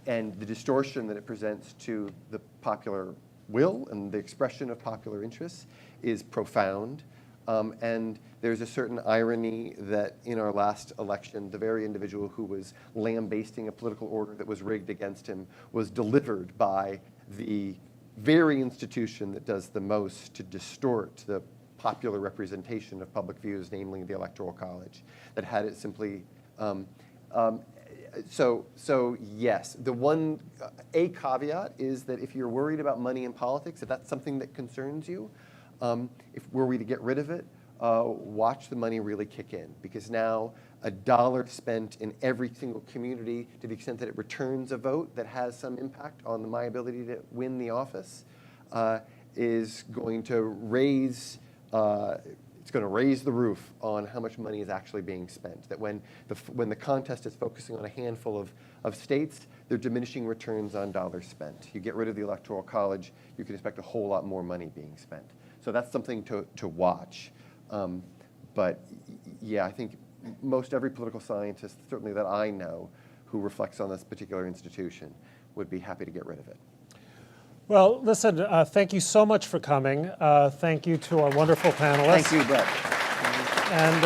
the distortion that it presents to the popular will and the expression of popular interests is profound. And there's a certain irony that in our last election, the very individual who was lambasting a political order that was rigged against him was delivered by the very institution that does the most to distort the popular representation of public views, namely the Electoral College, that had it simply. So yes, a caveat is that if you're worried about money in politics, if that's something that concerns you, were we to get rid of it, watch the money really kick in, because now $1 spent in every single community, to the extent that it returns a vote that has some impact on my ability to win the office, is going to raise. It's going to raise the roof on how much money is actually being spent. That when the contest is focusing on a handful of states, they're diminishing returns on dollars spent. You get rid of the Electoral College, you can expect a whole lot more money being spent. So that's something to watch. But yeah, I think most every political scientist, certainly that I know, who reflects on this particular institution, would be happy to get rid of it. Well, listen, thank you so much for coming. Thank you to our wonderful panelists. Thank you, Bret. And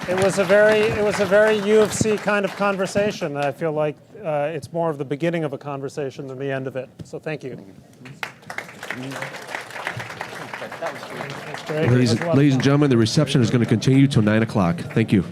it was a very U of C kind of conversation. I feel like it's more of the beginning of a conversation than the end of it. So thank you. Ladies and gentlemen, the reception is going to continue till 9 o'clock. Thank you.